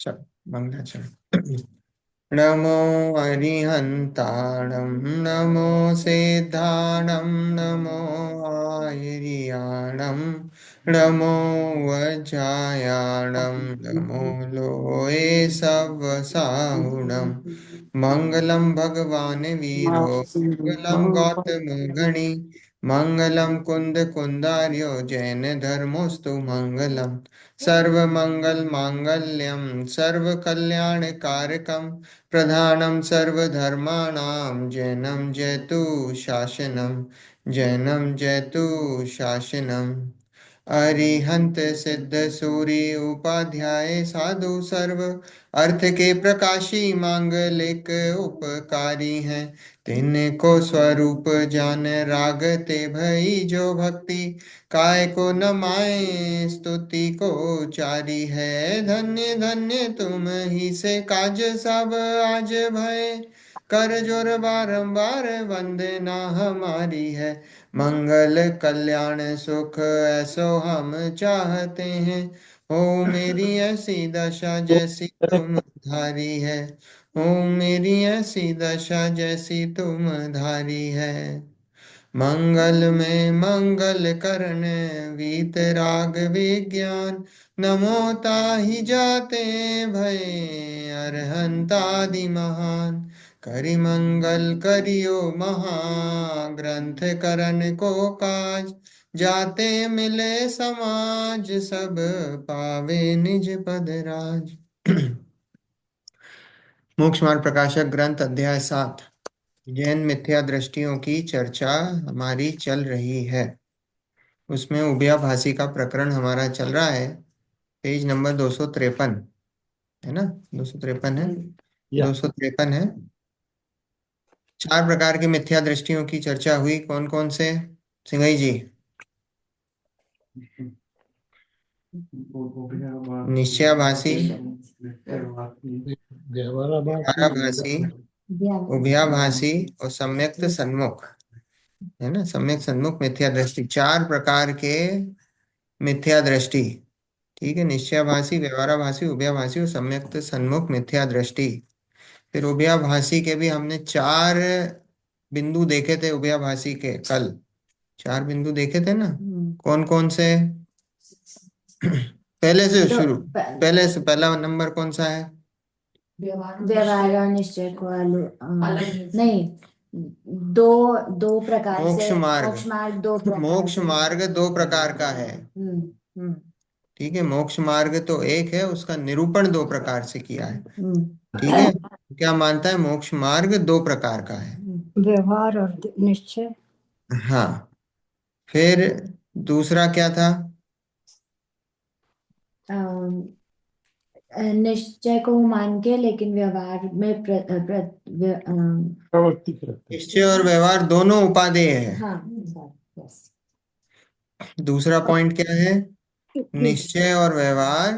चल मंगलाचरण। नमो अरिहंताणं नमो सिद्धाणं नमो आयर्याणं नमो वज्रायाणं नमो लोये सवसाहुणं मंगलम भगवान वीरो मंगलम गौतम गणी मंगलम कुंद कुंदार्यो जैन धर्मोस्तु मंगलम सर्वमंगल मांगल्यम सर्वकल्याणकारकम प्रधानं सर्वधर्माणां जैनं जयतु शासनं जैनं जयतु शासनम् अरिहंत सिद्ध सूरी उपाध्याय साधु सर्व अर्थ के प्रकाशी मांगलिक उपकारी हैं। तिनको स्वरूप जान रागते भई जो भक्ति काय को न माए स्तुति को चारी है। धन्य धन्य तुम ही से काज सब आज भय कर जोर बारंबार वंदना हमारी है। मंगल कल्याण सुख ऐसो हम चाहते हैं। हो मेरी ऐसी दशा जैसी तुम धारी है। हो मेरी ऐसी दशा जैसी तुम धारी है। मंगल में मंगल करने वीतराग विज्ञान नमो ताहि जाते भय अरहंतादि महान। करि मंगल करियो महाग्रंथ करण को काज जाते मिले समाज सब पावे निज पद राज। मोक्ष मार्ग प्रकाशक ग्रंथ अध्याय 7 जैन मिथ्या दृष्टियों की चर्चा हमारी चल रही है। उसमें उभयाभाषी का प्रकरण हमारा चल रहा है। पेज नंबर 253 है ना, 253 है, 253 है। चार प्रकार की मिथ्या दृष्टियों की चर्चा हुई। कौन कौन से, सिंघई जी? निश्चयाभाषी, व्यवहाराभासी, उभयाभासी और सम्यक्त सन्मुख, है ना। सम्यक सन्मुख मिथ्या दृष्टि, चार प्रकार के मिथ्या दृष्टि। ठीक है, निश्चयाभासी, व्यवहाराभासी, उभयाभासी और सम्यक्त सन्मुख मिथ्या दृष्टि। फिर उभयाभासी के भी हमने चार बिंदु देखे थे। उभयाभासी के कल चार बिंदु देखे थे ना। कौन कौन से? पहले से शुरू, पहले से पहला नंबर कौन सा है? व्यवहार और निश्चय को नहीं, दो दो प्रकार मोक्ष से मार्ग, मोक्ष मार्ग दो प्रकार मोक्ष मार्ग दो प्रकार का है। हम्म। ठीक है, मोक्ष मार्ग तो एक है, उसका निरूपण दो प्रकार से किया है। ठीक है, क्या मानता है? मोक्ष मार्ग दो प्रकार का है, व्यवहार और निश्चय। हाँ। फिर दूसरा क्या था? निश्चय को मान के लेकिन व्यवहार में प्रवृत्ति करते हैं। निश्चय और व्यवहार दोनों उपादेय है। हाँ, बस। दूसरा पॉइंट क्या है? निश्चय और व्यवहार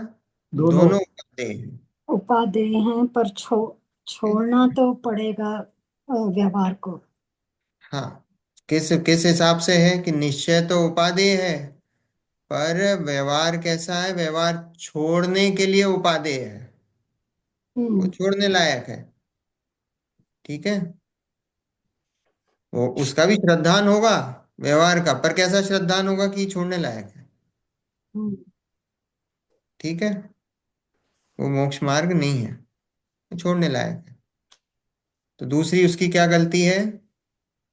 दोनों दोनों उपादेय है। उपादेय हैं पर छोड़ना तो पड़ेगा व्यवहार को। हाँ, किस किस हिसाब से है कि निश्चय तो उपादेय है, पर व्यवहार कैसा है? व्यवहार छोड़ने के लिए उपादेय है, वो छोड़ने लायक है। ठीक है, वो उसका भी श्रद्धान होगा व्यवहार का, पर कैसा श्रद्धान होगा कि छोड़ने लायक है। ठीक है, वो मोक्ष मार्ग नहीं है, वो छोड़ने लायक है। तो दूसरी उसकी क्या गलती है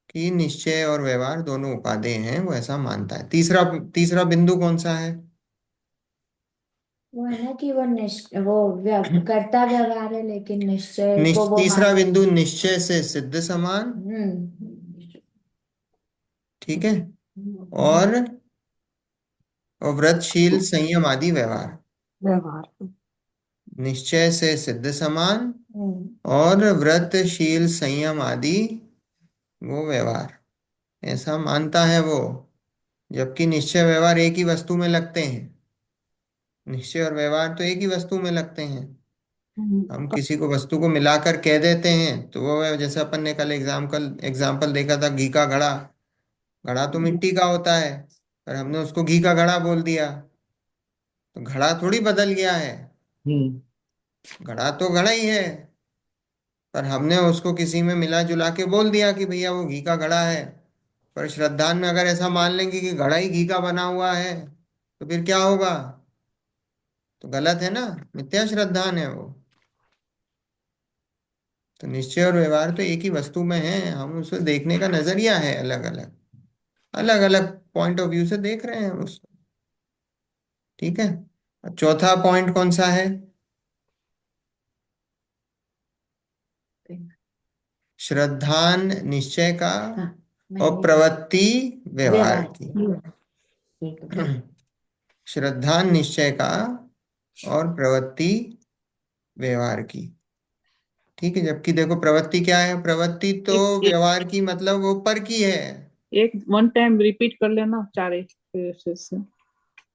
कि निश्चय और व्यवहार दोनों उपादेय हैं, वो ऐसा मानता है। तीसरा तीसरा बिंदु कौन सा है? वो है ना कि वो कर्ता व्यवहार है लेकिन निश्चय को वो तीसरा बिंदु निश्चय से सिद्ध समान। ठीक है, और व्रतशील संयम आदि व्यवहार। व्यवहार निश्चय से सिद्ध समान और व्रतशील संयम आदि वो व्यवहार, ऐसा मानता है वो। जबकि निश्चय व्यवहार एक ही वस्तु में लगते हैं। निश्चय और व्यवहार तो एक ही वस्तु में लगते हैं। हम किसी को वस्तु को मिलाकर कह देते हैं तो वो, जैसे अपन ने कल एग्जाम्पल देखा था, घी का घड़ा। घड़ा तो मिट्टी का होता है, पर हमने उसको घी का घड़ा बोल दिया, तो घड़ा थोड़ी बदल गया है। हम्म घड़ा तो घड़ा ही है, पर हमने उसको किसी में मिला जुला के बोल दिया कि भैया वो घी का घड़ा है। पर श्रद्धान में अगर ऐसा मान लेंगे कि घड़ा ही घी का बना हुआ है, तो फिर क्या होगा? तो गलत है ना, मिथ्या श्रद्धान है वो। तो निश्चय और व्यवहार तो एक ही वस्तु में है, हम उसे देखने का नजरिया है अलग अलग, अलग अलग पॉइंट ऑफ व्यू से देख रहे हैं उसको। ठीक है। चौथा पॉइंट कौन सा है? श्रद्धान निश्चय का हाँ, और मैंने प्रवृत्ति व्यवहार व्यवहार की। ठीक है। श्रद्धान निश्चय का और प्रवृत्ति व्यवहार की। ठीक है, जबकि देखो प्रवृत्ति क्या है? प्रवृत्ति तो एक एक व्यवहार की मतलब वो पर की है। एक वन टाइम रिपीट कर लेना चारे फिर से।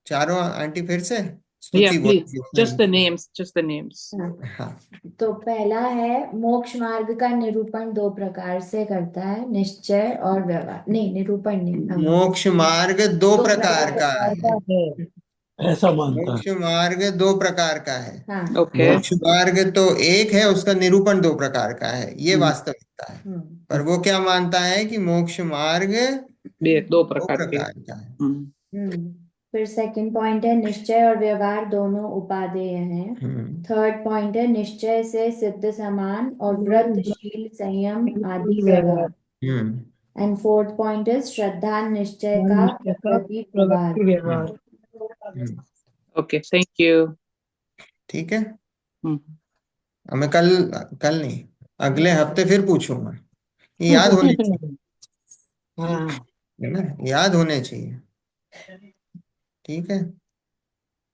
चारों आंटी फिर से या स्तुति प्लीज, बोली इसमें। Just the names, just the names. हाँ, हाँ। तो पहला है मोक्ष मार्ग का निरूपण दो प्रकार से करता है, निश्चय और व्यवहार। नहीं, निरूपण नहीं, हाँ, मोक्ष मार्ग दो दो प्रकार का प्रकार है। का है ऐसा मानता मोक्ष मार्ग दो प्रकार का है। हाँ। ओके। मोक्ष मार्ग तो एक है, उसका निरूपण दो प्रकार का है, ये वास्तविकता है। पर वो क्या मानता है कि मोक्ष मार्ग दो दो प्रकार के। प्रकार का है। हम्म फिर सेकंड पॉइंट है निश्चय और व्यवहार दोनों उपादेय हैं। हम्म। थर्ड पॉइंट है निश्चय से सिद्ध समान और व्रतशील संयम आदि व्यवहार। हम्म। एंड फोर्थ पॉइंट है श्रद्धा निश्चय का प्रति व्यवहार। प्रवृत्ति व्यवहार। हम्म। Okay, thank you. ठीक है। अब मैं कल, कल नहीं, अगले हफ्ते फिर पूछूंगा। ये याद होने चाहिए, हाँ। है ना, याद होने चाहिए। ठीक है।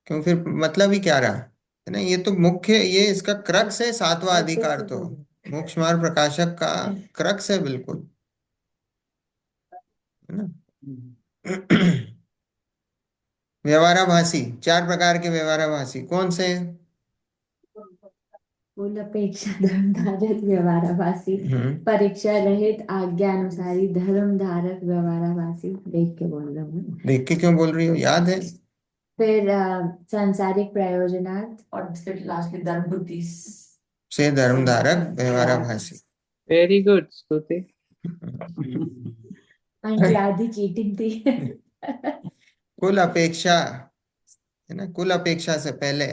क्यों, फिर मतलब ही क्या रहा, है ना? ये तो मुख्य, ये इसका क्रक्स है, सातवां अधिकार तो मोक्ष मार्ग प्रकाशक का क्रक्स है बिल्कुल, है ना। व्यवहाराभासी, चार प्रकार के व्यवहाराभासी कौन से हैं? कुल अपेक्षा धर्म धारक व्यवहाराभासी, हम्म। परीक्षा रहित आज्ञा अनुसारी धर्म धारक व्यवहाराभासी। देख के बोल रहा हूँ। देख के क्यों बोल रही हो, याद है? फिर सांसारिक प्रयोजनार्थ और फिर लास्ट में धर्म बुद्धि। से धर्म धारक व्यवहाराभासी। वेरी गुड स्तुति। आंटी आधी चीटिंग थी। कुल अपेक्षा, है ना, कुल अपेक्षा से पहले।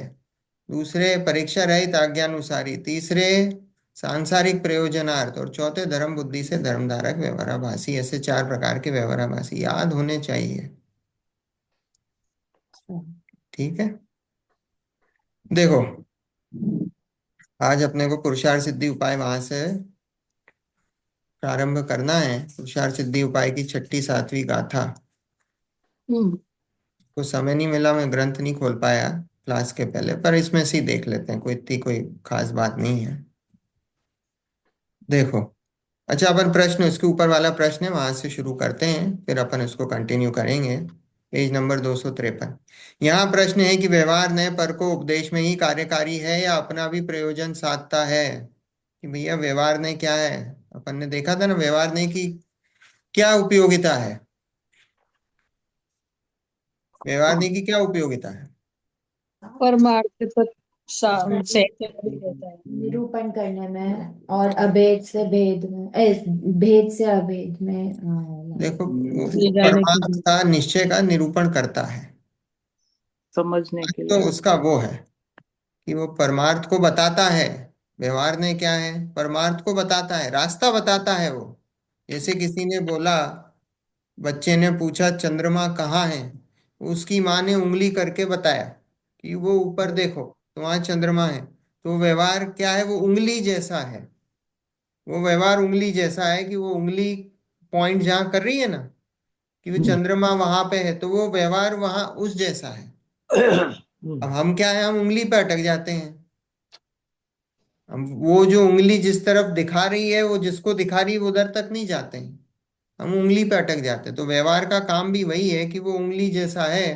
दूसरे परीक्षा रहित आज्ञानुसारी। तीसरे सांसारिक प्रयोजनार्थ। और चौथे धर्म बुद्धि से धर्मधारक व्यवहाराभासी। ऐसे चार प्रकार के व्यवहाराभासी याद होने चाहिए। ठीक है। देखो, आज अपने को पुरुषार्थ सिद्धि उपाय वहां से प्रारंभ करना है। पुरुषार्थ सिद्धि उपाय की छठी सातवीं गाथा। को समय नहीं मिला, मैं ग्रंथ नहीं खोल पाया क्लास के पहले, पर इसमें से ही देख लेते हैं, कोई इतनी कोई खास बात नहीं है। देखो, अच्छा, अपन प्रश्न, इसके ऊपर वाला प्रश्न है, वहां से शुरू करते हैं, फिर अपन इसको कंटिन्यू करेंगे। Page number 253। यहाँ प्रश्न है कि व्यवहार नए पर को उपदेश में ही कार्यकारी है या अपना भी प्रयोजन साधता है? कि भैया व्यवहार ने क्या है, अपन ने देखा था ना, व्यवहार ने की क्या उपयोगिता है? व्यवहार ने की क्या उपयोगिता है? परमार्थ तक से देता है। निरूपण करने में और अभेद से भेद में, भेद से अभेद में देखो, ले वो जाने के परमार्थ लिए। का निश्चय का निरूपण करता है। समझने के तो लिए। उसका वो है कि वो परमार्थ को बताता है। व्यवहार ने क्या है, परमार्थ को बताता है, रास्ता बताता है वो। जैसे किसी ने बोला, बच्चे ने पूछा चंद्रमा कहाँ है, उसकी माँ ने उंगली करके बताया कि वो ऊपर देखो, तो वहां चंद्रमा है। तो व्यवहार क्या है, वो उंगली जैसा है। वो व्यवहार उंगली जैसा है कि वो उंगली पॉइंट जहाँ कर रही है ना, कि वो चंद्रमा वहां पे है, तो वो व्यवहार वहां उस जैसा है। अब हम क्या है, हम उंगली पे अटक जाते हैं। हम वो जो उंगली जिस तरफ दिखा रही है, वो जिसको दिखा रही है, वो उधर तक नहीं जाते हैं, हम उंगली पे अटक जाते हैं। तो व्यवहार का काम भी वही है कि वो उंगली जैसा है,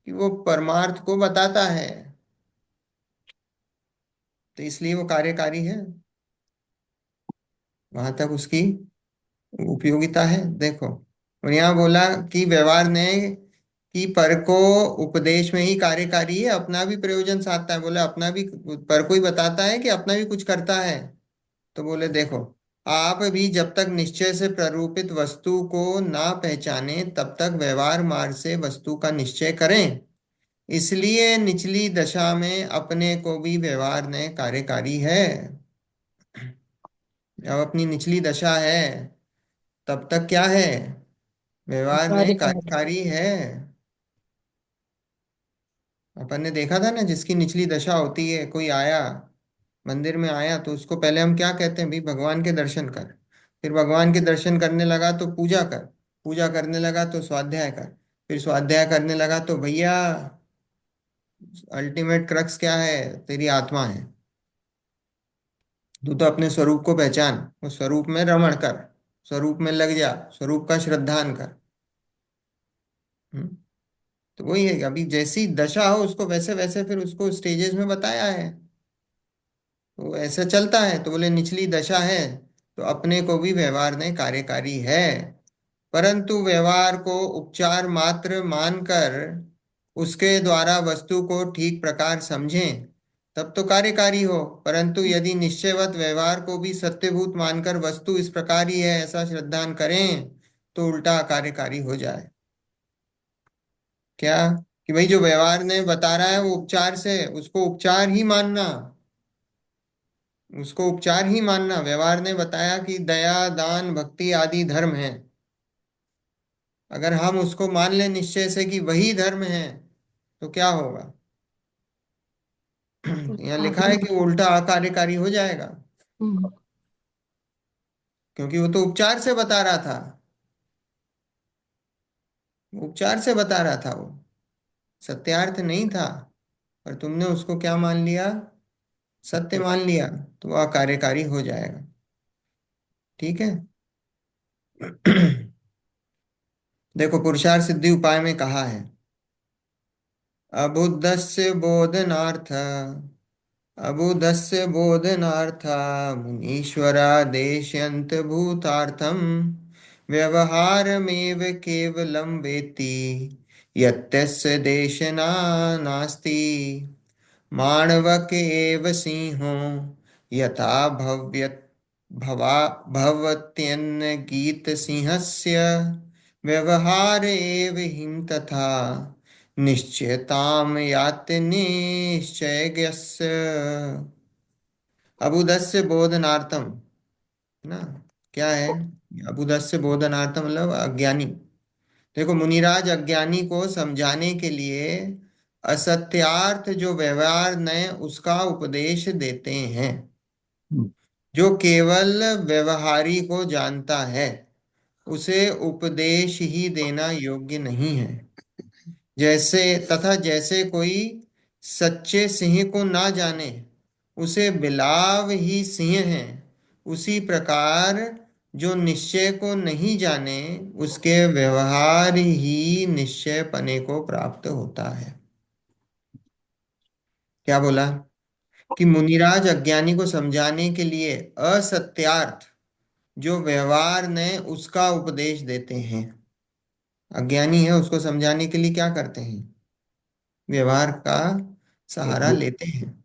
कि वो परमार्थ को बताता है। तो इसलिए वो कार्यकारी है, वहां तक उसकी उपयोगिता है। देखो, और यहाँ बोला कि व्यवहार ने कि पर को उपदेश में ही कार्यकारी है, अपना भी प्रयोजन साधता है। बोले अपना भी, पर को ही बताता है कि अपना भी कुछ करता है। तो बोले देखो, आप भी जब तक निश्चय से प्ररूपित वस्तु को ना पहचाने तब तक व्यवहार मार्ग से वस्तु का निश्चय करें। इसलिए निचली दशा में अपने को भी व्यवहार ने कार्यकारी है। अब अपनी निचली दशा है तब तक क्या है? व्यवहार ने कार्यकारी। कार्यकारी है। अपन ने देखा था ना, जिसकी निचली दशा होती है, कोई आया मंदिर में आया तो उसको पहले हम क्या कहते हैं? भाई भगवान के दर्शन कर। फिर भगवान के दर्शन करने लगा तो पूजा कर। पूजा करने लगा तो स्वाध्याय कर। फिर स्वाध्याय करने लगा तो भैया अल्टीमेट क्रक्स क्या है? तेरी आत्मा है। तू तो अपने स्वरूप को पहचान, उस स्वरूप में रमण कर, स्वरूप में लग जा, स्वरूप का श्रद्धान कर। हम्म? तो वही है कि अभी जैसी दशा हो उसको वैसे वैसे फिर उसको स्टेजेस में बताया है। तो ऐसा चलता है। तो बोले निचली दशा है तो अपने को भी व्यवहार ने कार्यकारी है, परंतु व्यवहार को उपचार मात्र मानकर उसके द्वारा वस्तु को ठीक प्रकार समझें तब तो कार्यकारी हो। परंतु यदि निश्चयवत व्यवहार को भी सत्यभूत मानकर वस्तु इस प्रकार ही है ऐसा श्रद्धान करें तो उल्टा अकार्यकारी हो जाए। क्या? कि भाई जो व्यवहार ने बता रहा है वो उपचार से, उसको उपचार ही मानना, उसको उपचार ही मानना। व्यवहार ने बताया कि दया दान भक्ति आदि धर्म है, अगर हम उसको मान लें निश्चय से कि वही धर्म है तो क्या होगा? यहाँ लिखा है कि वो उल्टा अकार्यकारी हो जाएगा, क्योंकि वो तो उपचार से बता रहा था। उपचार से बता रहा था वो, सत्यार्थ नहीं था। पर तुमने उसको क्या मान लिया? सत्य मान लिया। तो वो अकार्यकारी हो जाएगा। ठीक है। देखो पुरुषार्थ सिद्धि उपाय में कहा है, अबुद्धस्य बोधनार्थ, अबुधस्य बोधनार्था मुनीश्वरादेशयन्त भूतार्थम व्यवहारमेव केवलं वेत्ति यत्यस्य देशना नास्ति। माणवक एव सिंहो यथा भव्यत् भवा भवत्यन्न गीत सिंहस्य व्यवहार एव हिं तथा निश्चयताम याति निश्चयज्ञस्य। अबुदस्य बोधनार्थम ना, क्या है? अबुदस्य बोधनार्थम मतलब अज्ञानी। देखो मुनिराज अज्ञानी को समझाने के लिए असत्यार्थ जो व्यवहार ने उसका उपदेश देते हैं। जो केवल व्यवहारी को जानता है उसे उपदेश ही देना योग्य नहीं है। जैसे तथा जैसे कोई सच्चे सिंह को ना जाने उसे बिलाव ही सिंह है, उसी प्रकार जो निश्चय को नहीं जाने उसके व्यवहार ही निश्चय पने को प्राप्त होता है। क्या बोला? कि मुनिराज अज्ञानी को समझाने के लिए असत्यार्थ जो व्यवहार ने उसका उपदेश देते हैं। अज्ञानी है उसको समझाने के लिए क्या करते हैं? व्यवहार का सहारा लेते हैं।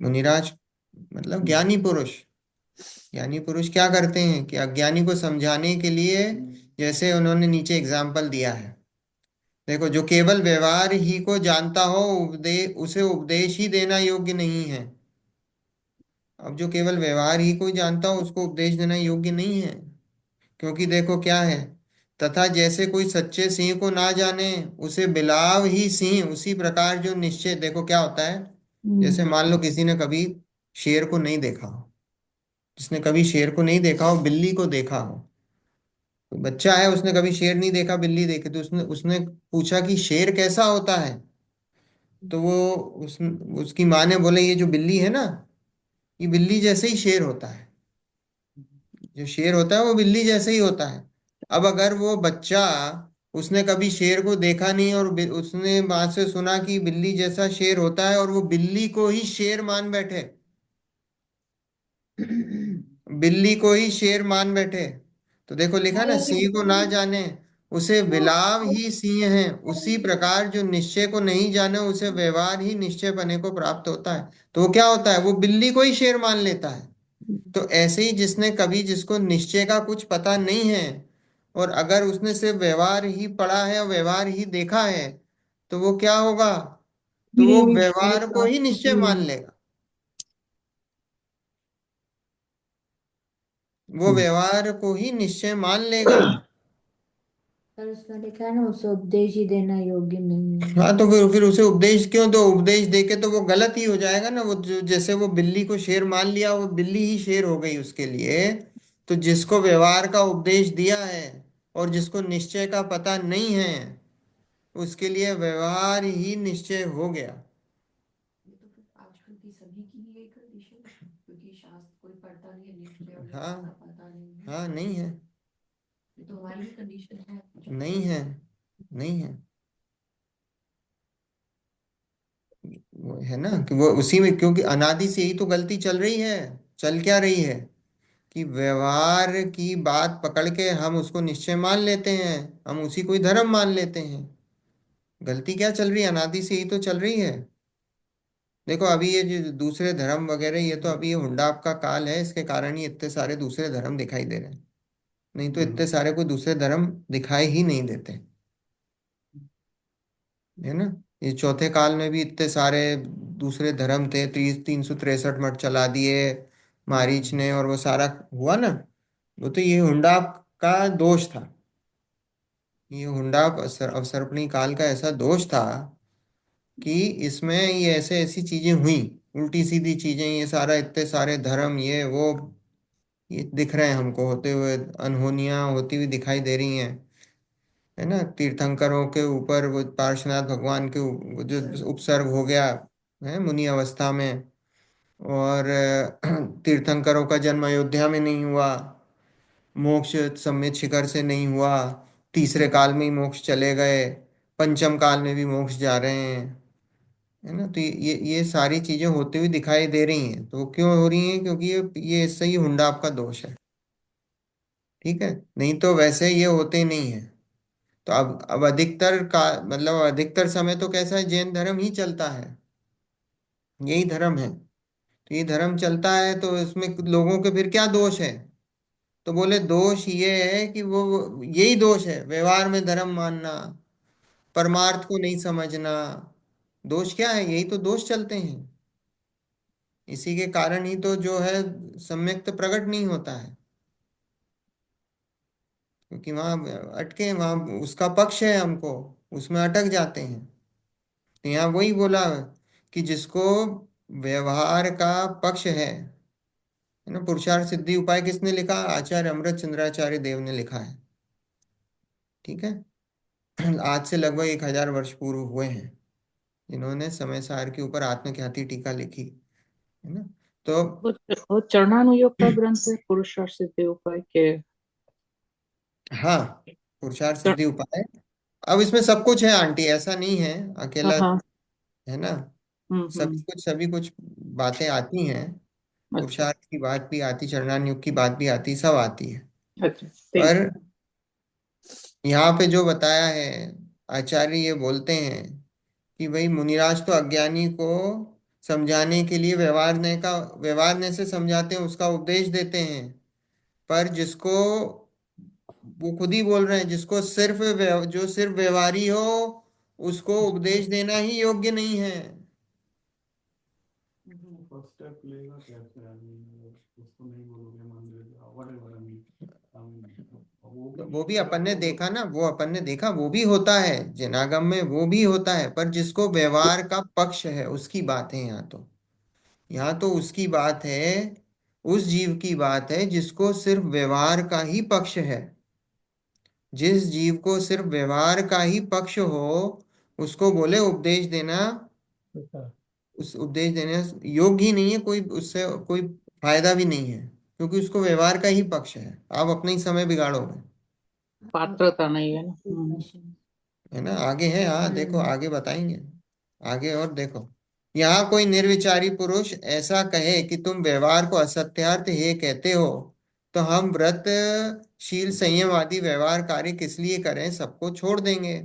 मुनिराज मतलब ज्ञानी पुरुष। ज्ञानी पुरुष क्या करते हैं कि अज्ञानी को समझाने के लिए, जैसे उन्होंने नीचे एग्जाम्पल दिया है, देखो जो केवल व्यवहार ही को जानता हो उसे उपदेश ही देना योग्य नहीं है। अब जो केवल व्यवहार ही को जानता हो उसको उपदेश देना योग्य नहीं है, क्योंकि देखो क्या है, तथा जैसे कोई सच्चे सिंह को ना जाने उसे बिलाव ही सिंह, उसी प्रकार जो निश्चय, देखो क्या होता है, जैसे मान लो किसी ने कभी शेर को नहीं देखा हो, जिसने कभी शेर को नहीं देखा हो बिल्ली को देखा हो। तो बच्चा है उसने कभी शेर नहीं देखा, बिल्ली देखी, तो उसने उसने पूछा कि शेर कैसा होता है? तो वो उसकी माँ ने बोले ये जो बिल्ली है ना, ये बिल्ली जैसे ही शेर होता है। जो शेर होता है वो बिल्ली जैसे ही होता है। अब अगर वो बच्चा, उसने कभी शेर को देखा नहीं और उसने माँ से सुना कि बिल्ली जैसा शेर होता है और वो बिल्ली को ही शेर मान बैठे, बिल्ली को ही शेर मान बैठे, तो देखो लिखा हाँ ना, ये सिंह को ना जाने उसे विलाप ही सिंह है। उसी प्रकार जो निश्चय को नहीं जाने उसे व्यवहार ही निश्चय बने को प्राप्त होता है। तो वो क्या होता है, वो बिल्ली को ही शेर मान लेता है। तो ऐसे ही जिसने कभी, जिसको निश्चय का कुछ पता नहीं है, और अगर उसने सिर्फ व्यवहार ही पढ़ा है और व्यवहार ही देखा है, तो वो क्या होगा, तो वो ये विषय व्यवहार को का ही निश्चय मान लेगा। वो व्यवहार को ही निश्चय मान लेगा। पर उसमें लिखा है ना, उसे उपदेश ही देना योग्य नहीं है। हाँ, तो फिर उसे उपदेश क्यों दो? उपदेश देके तो वो गलत ही हो जाएगा ना। वो जैसे वो बिल्ली को शेर मान लिया, वो बिल्ली ही शेर हो गई उसके लिए। तो जिसको व्यवहार का उपदेश दिया है और जिसको निश्चय का पता नहीं है, उसके लिए व्यवहार ही निश्चय हो गया। ये तो फिर आजकल की सभी की ही यही कंडीशन है, क्योंकि शास्त्र कोई पढ़ता नहीं है, निश्चय और हाँ। व्यवहार का पता नहीं है। हाँ, नहीं है। ये तो हमारी भी कंडीशन है। नहीं है। नहीं है। वो है ना कि वो उसी में, क्योंकि अनादि से यही तो गलती चल रही है। चल क्या रही है कि व्यवहार की बात पकड़ के हम उसको निश्चय मान लेते हैं, हम उसी को ही धर्म मान लेते हैं। गलती क्या चल रही है, अनादि से यही तो चल रही है। देखो अभी ये जो दूसरे धर्म वगैरह, ये तो अभी ये हुंडाप का काल है, इसके कारण ही इतने सारे दूसरे धर्म दिखाई दे रहे हैं। नहीं तो इतने सारे कोई दूसरे धर्म दिखाई ही नहीं देते, है ना। ये चौथे काल में भी इतने सारे दूसरे धर्म थे, 363 मठ चला दिए मारीच ने, और वो सारा हुआ ना। वो तो ये हुंडाप का दोष था। ये हुंडाप अवसर्पणी काल का ऐसा दोष था कि इसमें ये ऐसे ऐसी चीजें हुई, उल्टी सीधी चीजें, ये सारा इतने सारे धर्म, ये वो, ये दिख रहे हैं हमको होते हुए, अनहोनियां होती हुई दिखाई दे रही हैं, है ना। तीर्थंकरों के ऊपर वो पार्श्वनाथ भगवान के वो जो उपसर्ग हो गया है मुनि अवस्था में, और तीर्थंकरों का जन्म अयोध्या में नहीं हुआ, मोक्ष सम्यक शिखर से नहीं हुआ, तीसरे काल में ही मोक्ष चले गए, पंचम काल में भी मोक्ष जा रहे हैं, है ना। तो ये सारी चीजें होती हुई दिखाई दे रही हैं। तो वो क्यों हो रही हैं? क्योंकि ये इससे ही हुंडाप का दोष है। ठीक है, नहीं तो वैसे ये होते ही नहीं है। तो अब अधिकतर का मतलब अधिकतर समय तो कैसा है, जैन धर्म ही चलता है, यही धर्म है। तो ये धर्म चलता है, तो इसमें लोगों के फिर क्या दोष है? तो बोले दोष ये है कि वो यही दोष है, व्यवहार में धर्म मानना, परमार्थ को नहीं समझना। दोष क्या है? यही तो दोष चलते हैं। इसी के कारण ही तो जो है सम्यक्त प्रकट नहीं होता है, क्योंकि वहां अटके, वहां उसका पक्ष है, हमको उसमें अटक जाते हैं। तो यहाँ वही बोला कि जिसको व्यवहार का पक्ष है ना। पुरुषार्थ सिद्धि उपाय किसने लिखा? आचार्य अमृत चंद्राचार्य देव ने लिखा है। ठीक है। आज से लगभग 1000 वर्ष पूर्व हुए हैं जिन्होंने समय सार के ऊपर आत्मख्याति टीका लिखी, है ना। तो वो चरणानुयोग का ग्रंथ है, पुरुषार्थ सिद्धि उपाय के। हाँ, पुरुषार्थ चर- सिद्धि उपाय। अब इसमें सब कुछ है आंटी, ऐसा नहीं है हाँ अकेला, हाँ। है ना। हम्म। सभी कुछ बातें आती हैं। अच्छा। पुरुषार्थ की बात भी आती, चरणानुयोग की बात भी आती, सब आती है। अच्छा ठीक। पर यहाँ पे जो बताया है, आचार्य ये बोलते हैं कि भाई मुनिराज तो अज्ञानी को समझाने के लिए व्यवहार ने से समझाते हैं, उसका उपदेश देते हैं। पर जिसको, वो खुद ही बोल रहे हैं, जिसको जो सिर्फ व्यवहारी हो, उसको उपदेश देना ही योग्य नहीं है। फर्स्ट स्टेप लेगा कैसे आदमी? उसको नहीं बोलोगे मंदिर जाओ, whatever, वो तो भी वो भी अपन अगर ने वो देखा ना, वो अपन ने देखा, वो भी होता है जनागम में, वो भी होता है। पर जिसको व्यवहार का पक्ष है उसकी बात है यहाँ तो। यहाँ तो उसकी बात है, उस जीव की बात है जिसको सिर्फ व्यवहार का ही पक्ष है। जिस जीव को सिर्फ व्यवहार का ही पक्ष हो, उसको बोले उपदेश देना, उस उपदेश देने योग्य ही नहीं है, कोई उससे कोई फायदा भी नहीं है, क्योंकि उसको व्यवहार का ही पक्ष है। आप अपना ही समय बिगाड़ोगे, पात्रता नहीं है ना। है ना। आगे है, हाँ देखो आगे बताएंगे। आगे और देखो, यहाँ कोई निर्विचारी पुरुष ऐसा कहे कि तुम व्यवहार को असत्यार्थ हे कहते हो, तो हम व्रत शील संयम आदि व्यवहार कार्य किस लिए करें, सबको छोड़ देंगे।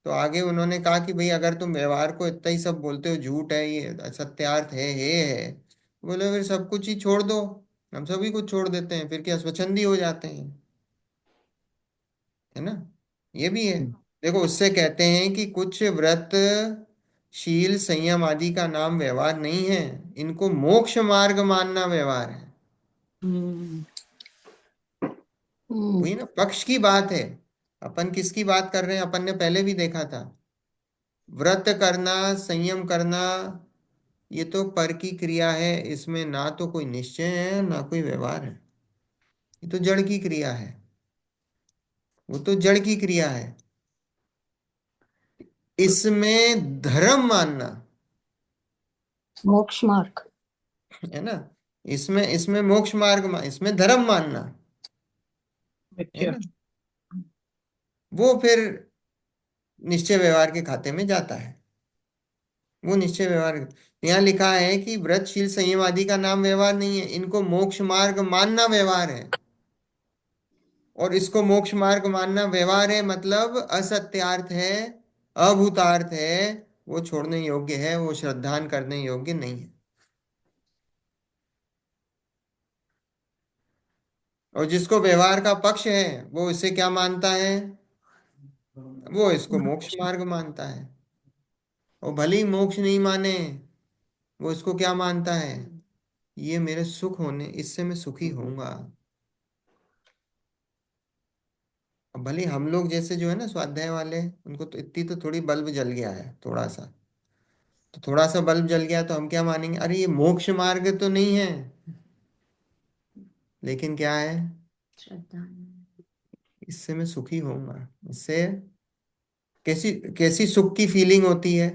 तो आगे उन्होंने कहा कि भाई अगर तुम व्यवहार को इतना ही सब बोलते हो, झूठ है ये, सत्यार्थ है, ये है, बोले फिर सब कुछ ही छोड़ दो। हम सभी कुछ छोड़ देते हैं, फिर क्या स्वच्छंदी हो जाते हैं, है ना। ये भी है। देखो उससे कहते हैं कि कुछ व्रत शील संयम आदि का नाम व्यवहार नहीं है, इनको मोक्ष मार्ग मानना व्यवहार है। हम्म, वही ना, पक्ष की बात है। अपन किसकी बात कर रहे हैं, अपन ने पहले भी देखा था। व्रत करना, संयम करना, ये तो पर की क्रिया है, इसमें ना तो कोई निश्चय है ना कोई व्यवहार है। ये तो जड़ की क्रिया है, वो तो जड़ की क्रिया है। इसमें धर्म मानना, मोक्ष मार्ग। है ना, इसमें इसमें मोक्ष मार्ग इसमें धर्म मानना, है अच्छा। ना, वो फिर निश्चय व्यवहार के खाते में जाता है। वो निश्चय व्यवहार, यहाँ लिखा है कि व्रत शील संयम आदि का नाम व्यवहार नहीं है, इनको मोक्ष मार्ग मानना व्यवहार है। और इसको मोक्ष मार्ग मानना व्यवहार है मतलब असत्यार्थ है, अभूतार्थ है, वो छोड़ने योग्य है, वो श्रद्धान करने योग्य नहीं है। और जिसको व्यवहार का पक्ष है वो इसे क्या मानता है, वो इसको मोक्ष मार्ग मानता है। और भले ही मोक्ष नहीं माने, वो इसको क्या मानता है, ये मेरे सुख होने, इससे मैं सुखी होऊंगा। अब भले हम लोग जैसे जो है ना स्वाध्याय वाले, उनको तो इतनी तो थोड़ी बल्ब जल गया है थोड़ा सा, तो थोड़ा सा बल्ब जल गया तो हम क्या मानेंगे, अरे ये मोक्ष मार्ग तो नहीं है, लेकिन क्या है, श्रद्धा। इससे मैं सुखी होऊंगा। इससे कैसी कैसी सुख की फीलिंग होती है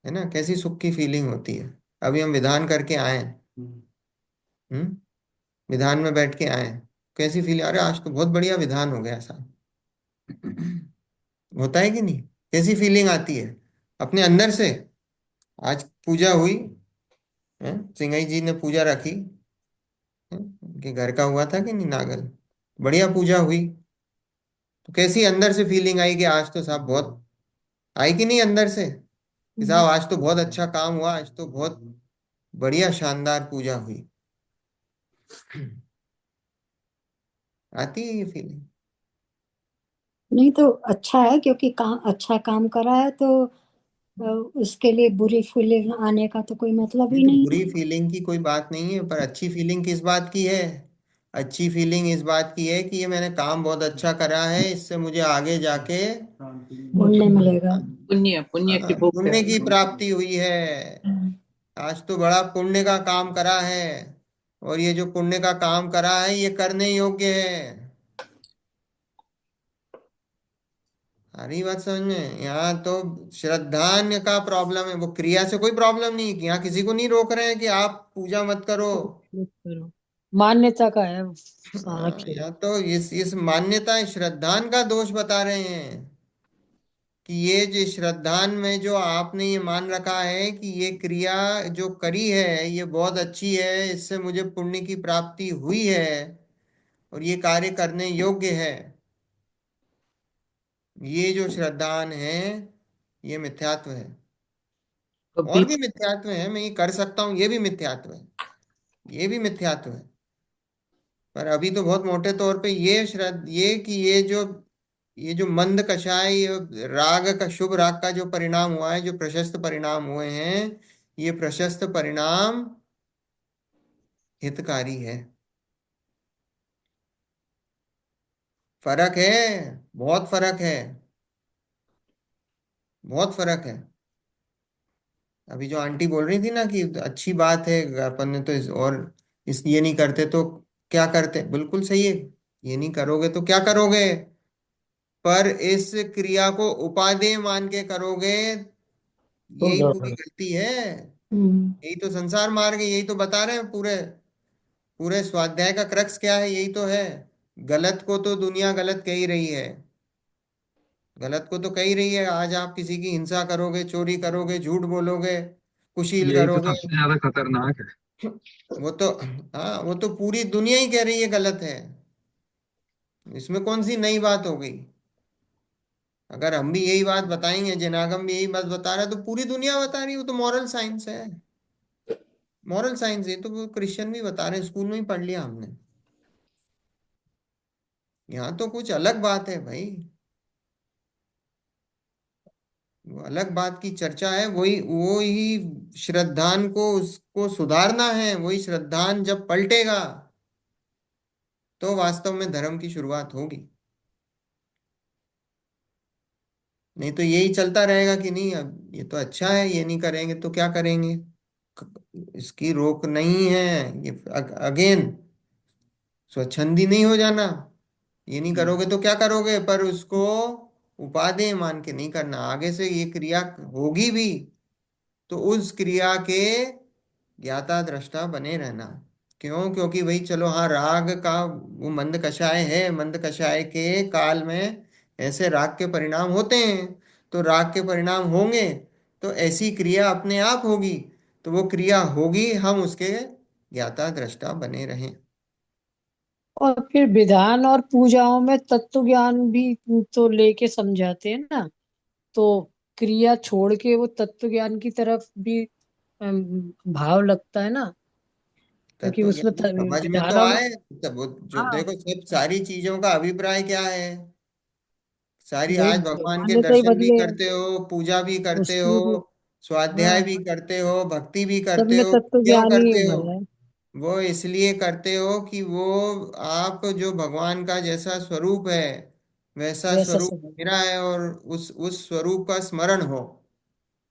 ना, कैसी सुख की फीलिंग होती है। अभी हम विधान करके आए, हम्म, विधान में बैठ के आए, कैसी फीलिंग, अरे आज तो बहुत बढ़िया विधान हो गया साहब। होता है कि नहीं, कैसी फीलिंग आती है अपने अंदर से। आज पूजा हुई है, सिंगाई जी ने पूजा रखी है, उनके घर का हुआ था कि नहीं नागल, बढ़िया पूजा हुई, तो कैसी अंदर से फीलिंग आई कि आज तो साहब बहुत, आई कि नहीं अंदर से कि साहब आज तो बहुत अच्छा काम हुआ, आज तो बहुत बढ़िया शानदार पूजा हुई। आती है ये फीलिंग। नहीं तो अच्छा है, क्योंकि काम अच्छा काम करा है तो अ, उसके लिए बुरी फीलिंग आने का तो कोई मतलब नहीं ही तो नहीं बुरी है। फीलिंग की कोई बात नहीं है, पर अच्छी फीलिंग किस बात की है, अच्छी फीलिंग इस बात की है कि ये मैंने काम बहुत अच्छा करा है, इससे मुझे आगे जाके पुण्य मिलेगा। पुण्य पुण्य की भूख है। पुण्य की प्राप्ति हुई है। आज तो बड़ा पुण्य का काम करा है, और ये जो पुण्य का काम करा है ये करने योग्य है। सारी बात समझ में, यहाँ तो श्रद्धान्य का प्रॉब्लम है, वो क्रिया से कोई प्रॉब्लम नहीं है, कि यहाँ किसी को नहीं रोक रहे हैं कि आप पूजा मत करो। करो। मान्यता का है सारा खेल। यहाँ तो इस मान्यता श्रद्धान का दोष बता रहे हैं कि ये जो श्रद्धान में जो आपने ये मान रखा है कि ये क्रिया जो करी है ये बहुत अच्छी है, इससे मुझे पुण्य की प्राप्ति हुई है, और ये कार्य करने योग्य है, ये जो श्रद्धान है ये मिथ्यात्व है। और कभी भी मिथ्यात्व है, मैं ये कर सकता हूँ, ये भी मिथ्यात्व है, ये भी मिथ्यात्व है। पर अभी तो बहुत मोटे तौर पे ये श्रद्ध, ये कि ये जो मंद कषाय, ये राग का, शुभ राग का जो परिणाम हुआ है, जो प्रशस्त परिणाम हुए हैं, ये प्रशस्त परिणाम हितकारी है। फर्क है, बहुत फर्क है, बहुत फर्क है। अभी जो आंटी बोल रही थी ना कि अच्छी बात है, अपन ने तो इस ये नहीं करते तो क्या करते, बिल्कुल सही है, ये नहीं करोगे तो क्या करोगे, पर इस क्रिया को उपादेय मान के करोगे, तो यही पूरी गड़बड़। गलती है। हम्म। यही तो संसार मार्ग है, यही तो बता रहे हैं, पूरे पूरे स्वाध्याय का क्रक्स क्या है, यही तो है। गलत को तो दुनिया गलत कह ही रही है, गलत को तो कह ही रही है। आज आप किसी की हिंसा करोगे, चोरी करोगे, झूठ बोलोगे, कुशील यही तो करोगे, सबसे ज्यादा खतरनाक है। वो तो, हाँ वो तो पूरी दुनिया ही कह रही है गलत है। इसमें कौन सी नई बात हो गई? अगर हम भी यही बात बताएंगे, जनागम भी यही बात बता रहा है, तो पूरी दुनिया बता रही है, वो तो मॉरल साइंस है। मॉरल साइंस है तो वो क्रिश्चियन भी बता रहे हैं, स्कूल में ही पढ़ लिया हमने। यहाँ तो कुछ अलग बात है भाई। वो अलग बात की चर्चा है, वही वही श्रद्धान को उसको सुधारना है। वही श्रद्धान जब पलटेगा तो वास्तव में धर्म की शुरुआत होगी। नहीं तो यही चलता रहेगा कि नहीं अब ये तो अच्छा है, ये नहीं करेंगे तो क्या करेंगे। इसकी रोक नहीं है। ये अगेन स्वच्छंदी नहीं हो जाना। ये नहीं करोगे तो क्या करोगे, पर उसको उपादेय मान के नहीं करना। आगे से ये क्रिया होगी भी तो उस क्रिया के ज्ञाता दृष्टा बने रहना। क्यों? क्योंकि भाई चलो हाँ, राग का वो मंद कषाय है, मंद कषाय के काल में ऐसे राग के परिणाम होते हैं। तो राग के परिणाम होंगे तो ऐसी क्रिया अपने आप होगी। तो वो क्रिया होगी, हम उसके ज्ञाता दृष्टा बने रहें। और फिर विधान और पूजाओं में तत्व ज्ञान भी तो लेके समझाते हैं ना। तो क्रिया छोड़ के वो तत्व ज्ञान की तरफ भी भाव लगता है ना, क्योंकि तत्व उसमें ज्ञान समझ में तो विधानों में। आए तब जो हाँ, देखो, सब सारी चीजों का अभिप्राय क्या है। सारी वही आज भगवान के मान्यता ही दर्शन भी बदले करते हो, पूजा भी करते हो, उसमें भी। स्वाध्याय भी हाँ, करते हो, भक्ति भी सब करते में हो। तत्व क्यों ज्ञान ही करते हो? भरा है। वो इसलिए करते हो कि वो आप जो भगवान का जैसा स्वरूप है वैसा वैसा स्वरूप समझ। मेरा है, और उस स्वरूप का स्मरण हो।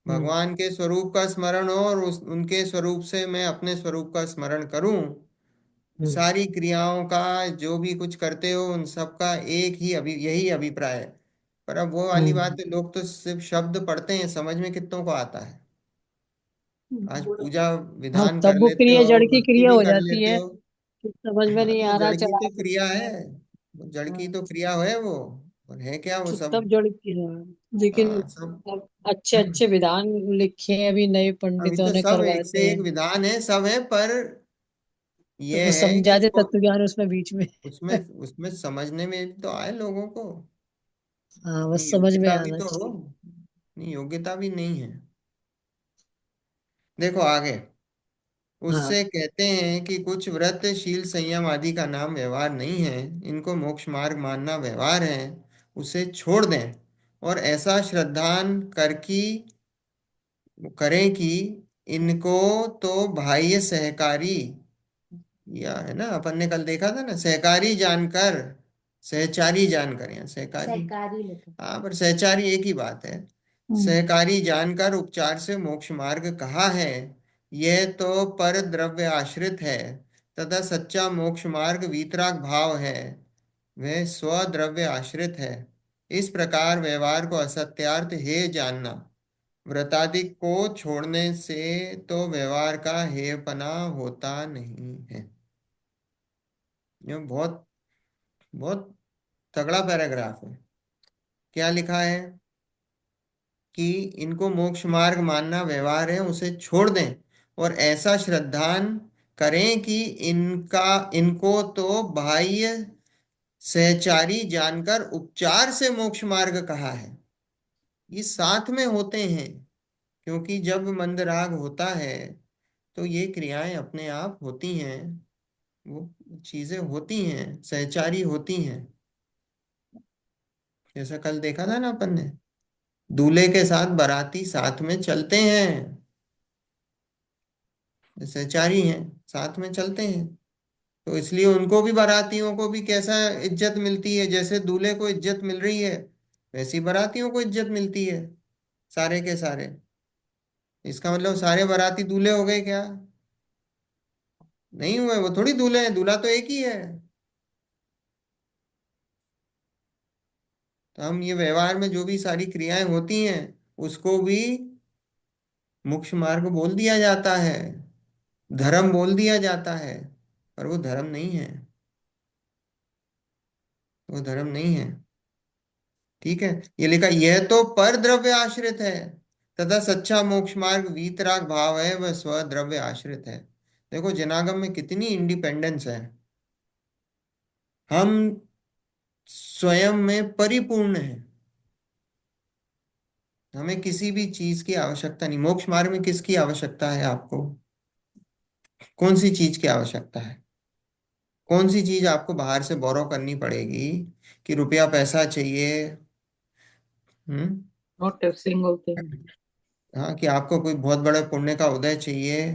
हम्म। भगवान के स्वरूप का स्मरण हो और उस उनके स्वरूप से मैं अपने स्वरूप का स्मरण करूं। हम्म। सारी क्रियाओं का जो भी कुछ करते हो उन सब का एक ही यही अभिप्राय है। पर अब वो वाली बात हम्म। है, लोग तो सिर्फ शब्द पढ़ते हैं, समझ में कितनों को आता है। आज पूजा हाँ, विधान कर तब वो लेते क्रिया हो, जड़ की भक्ति क्रिया भी हो कर जाती लेते है हो। कि समझ में हाँ नहीं तो आ वो रहा, जड़ की चढ़ा तो क्रिया देते है। हैं। वो जड़ की हाँ, तो क्रिया है वो। और है क्या वो तो सब। तब जड़ की है। लेकिन हाँ सब। अब अच्छे अच्छे विधान लिखे हैं अभी नए अभी पंडितों तो ने सब एक करवाते से एक हैं। विधान है, सब है, पर तो ये वो है समझा कि दे वो तत्व ज्ञान उसमें बीच में। उसमें उसमें समझने में भी तो आए लोगों को। हाँ, नहीं बस समझ में योग्यता भी आना तो हो। चाहिए। नहीं योग्यता भी नहीं है। देखो आगे, हाँ। उससे कहते हैं कि कुछ व्रत शील संयम आदि का नाम व्यवहार नहीं है, इनको मोक्ष मार्ग मानना व्यवहार है। उसे छोड़ दें और ऐसा श्रद्धान कर की करें कि इनको तो बाह्य सहकारी, या है ना, अपन ने कल देखा था ना, सहकारी जानकर, सहचारी जानकर, या सहकारी। सहकारी लिखा। हाँ पर सहचारी एक ही बात है। सहकारी जानकर उपचार से मोक्ष मार्ग कहा है। यह तो पर द्रव्य आश्रित है, तथा सच्चा मोक्ष मार्ग वीतराग भाव है, वह स्वद्रव्य आश्रित है। इस प्रकार व्यवहार को असत्यार्थ है जानना। व्रतादि को छोड़ने से तो व्यवहार का हेयपना होता नहीं है। ये बहुत बहुत तगड़ा पैराग्राफ है। क्या लिखा है कि इनको मोक्ष मार्ग मानना व्यवहार है, उसे छोड़ दें और ऐसा श्रद्धान करें कि इनको तो बाह्य सहचारी जानकर उपचार से मोक्ष मार्ग कहा है। ये साथ में होते हैं, क्योंकि जब मंद राग होता है तो ये क्रियाएं अपने आप होती हैं। वो चीजें होती हैं, सहचारी होती हैं। जैसा कल देखा था ना अपन ने, दूल्हे के साथ बाराती साथ में चलते हैं, सहचारी हैं, साथ में चलते हैं। तो इसलिए उनको भी, बारातियों को भी कैसा इज्जत मिलती है, जैसे दूल्हे को इज्जत मिल रही है वैसी बारातियों को इज्जत मिलती है, सारे के सारे। इसका मतलब सारे बाराती दूल्हे हो गए क्या? नहीं हुए, वो थोड़ी दूल्हे हैं, दूल्हा तो एक ही है। तो हम ये व्यवहार में जो भी सारी क्रियाएं होती हैं उसको भी मोक्ष मार्ग बोल दिया जाता है, धर्म बोल दिया जाता है, पर वो धर्म नहीं है। वो धर्म नहीं है। ठीक है, ये लिखा, यह तो पर द्रव्य आश्रित है, तथा सच्चा मोक्ष मार्ग वीतराग भाव है, वह स्वद्रव्य आश्रित है। देखो जनागम में कितनी इंडिपेंडेंस है। हम स्वयं में परिपूर्ण हैं। हमें किसी भी चीज की आवश्यकता नहीं। मोक्ष मार्ग में किसकी आवश्यकता है आपको? कौन सी चीज की आवश्यकता है? कौन सी चीज आपको बाहर से बोरो करनी पड़ेगी कि रुपया पैसा चाहिए? Hmm. Not a single thing. हाँ, कि आपको कोई बहुत बड़े पुण्य का उदय चाहिए?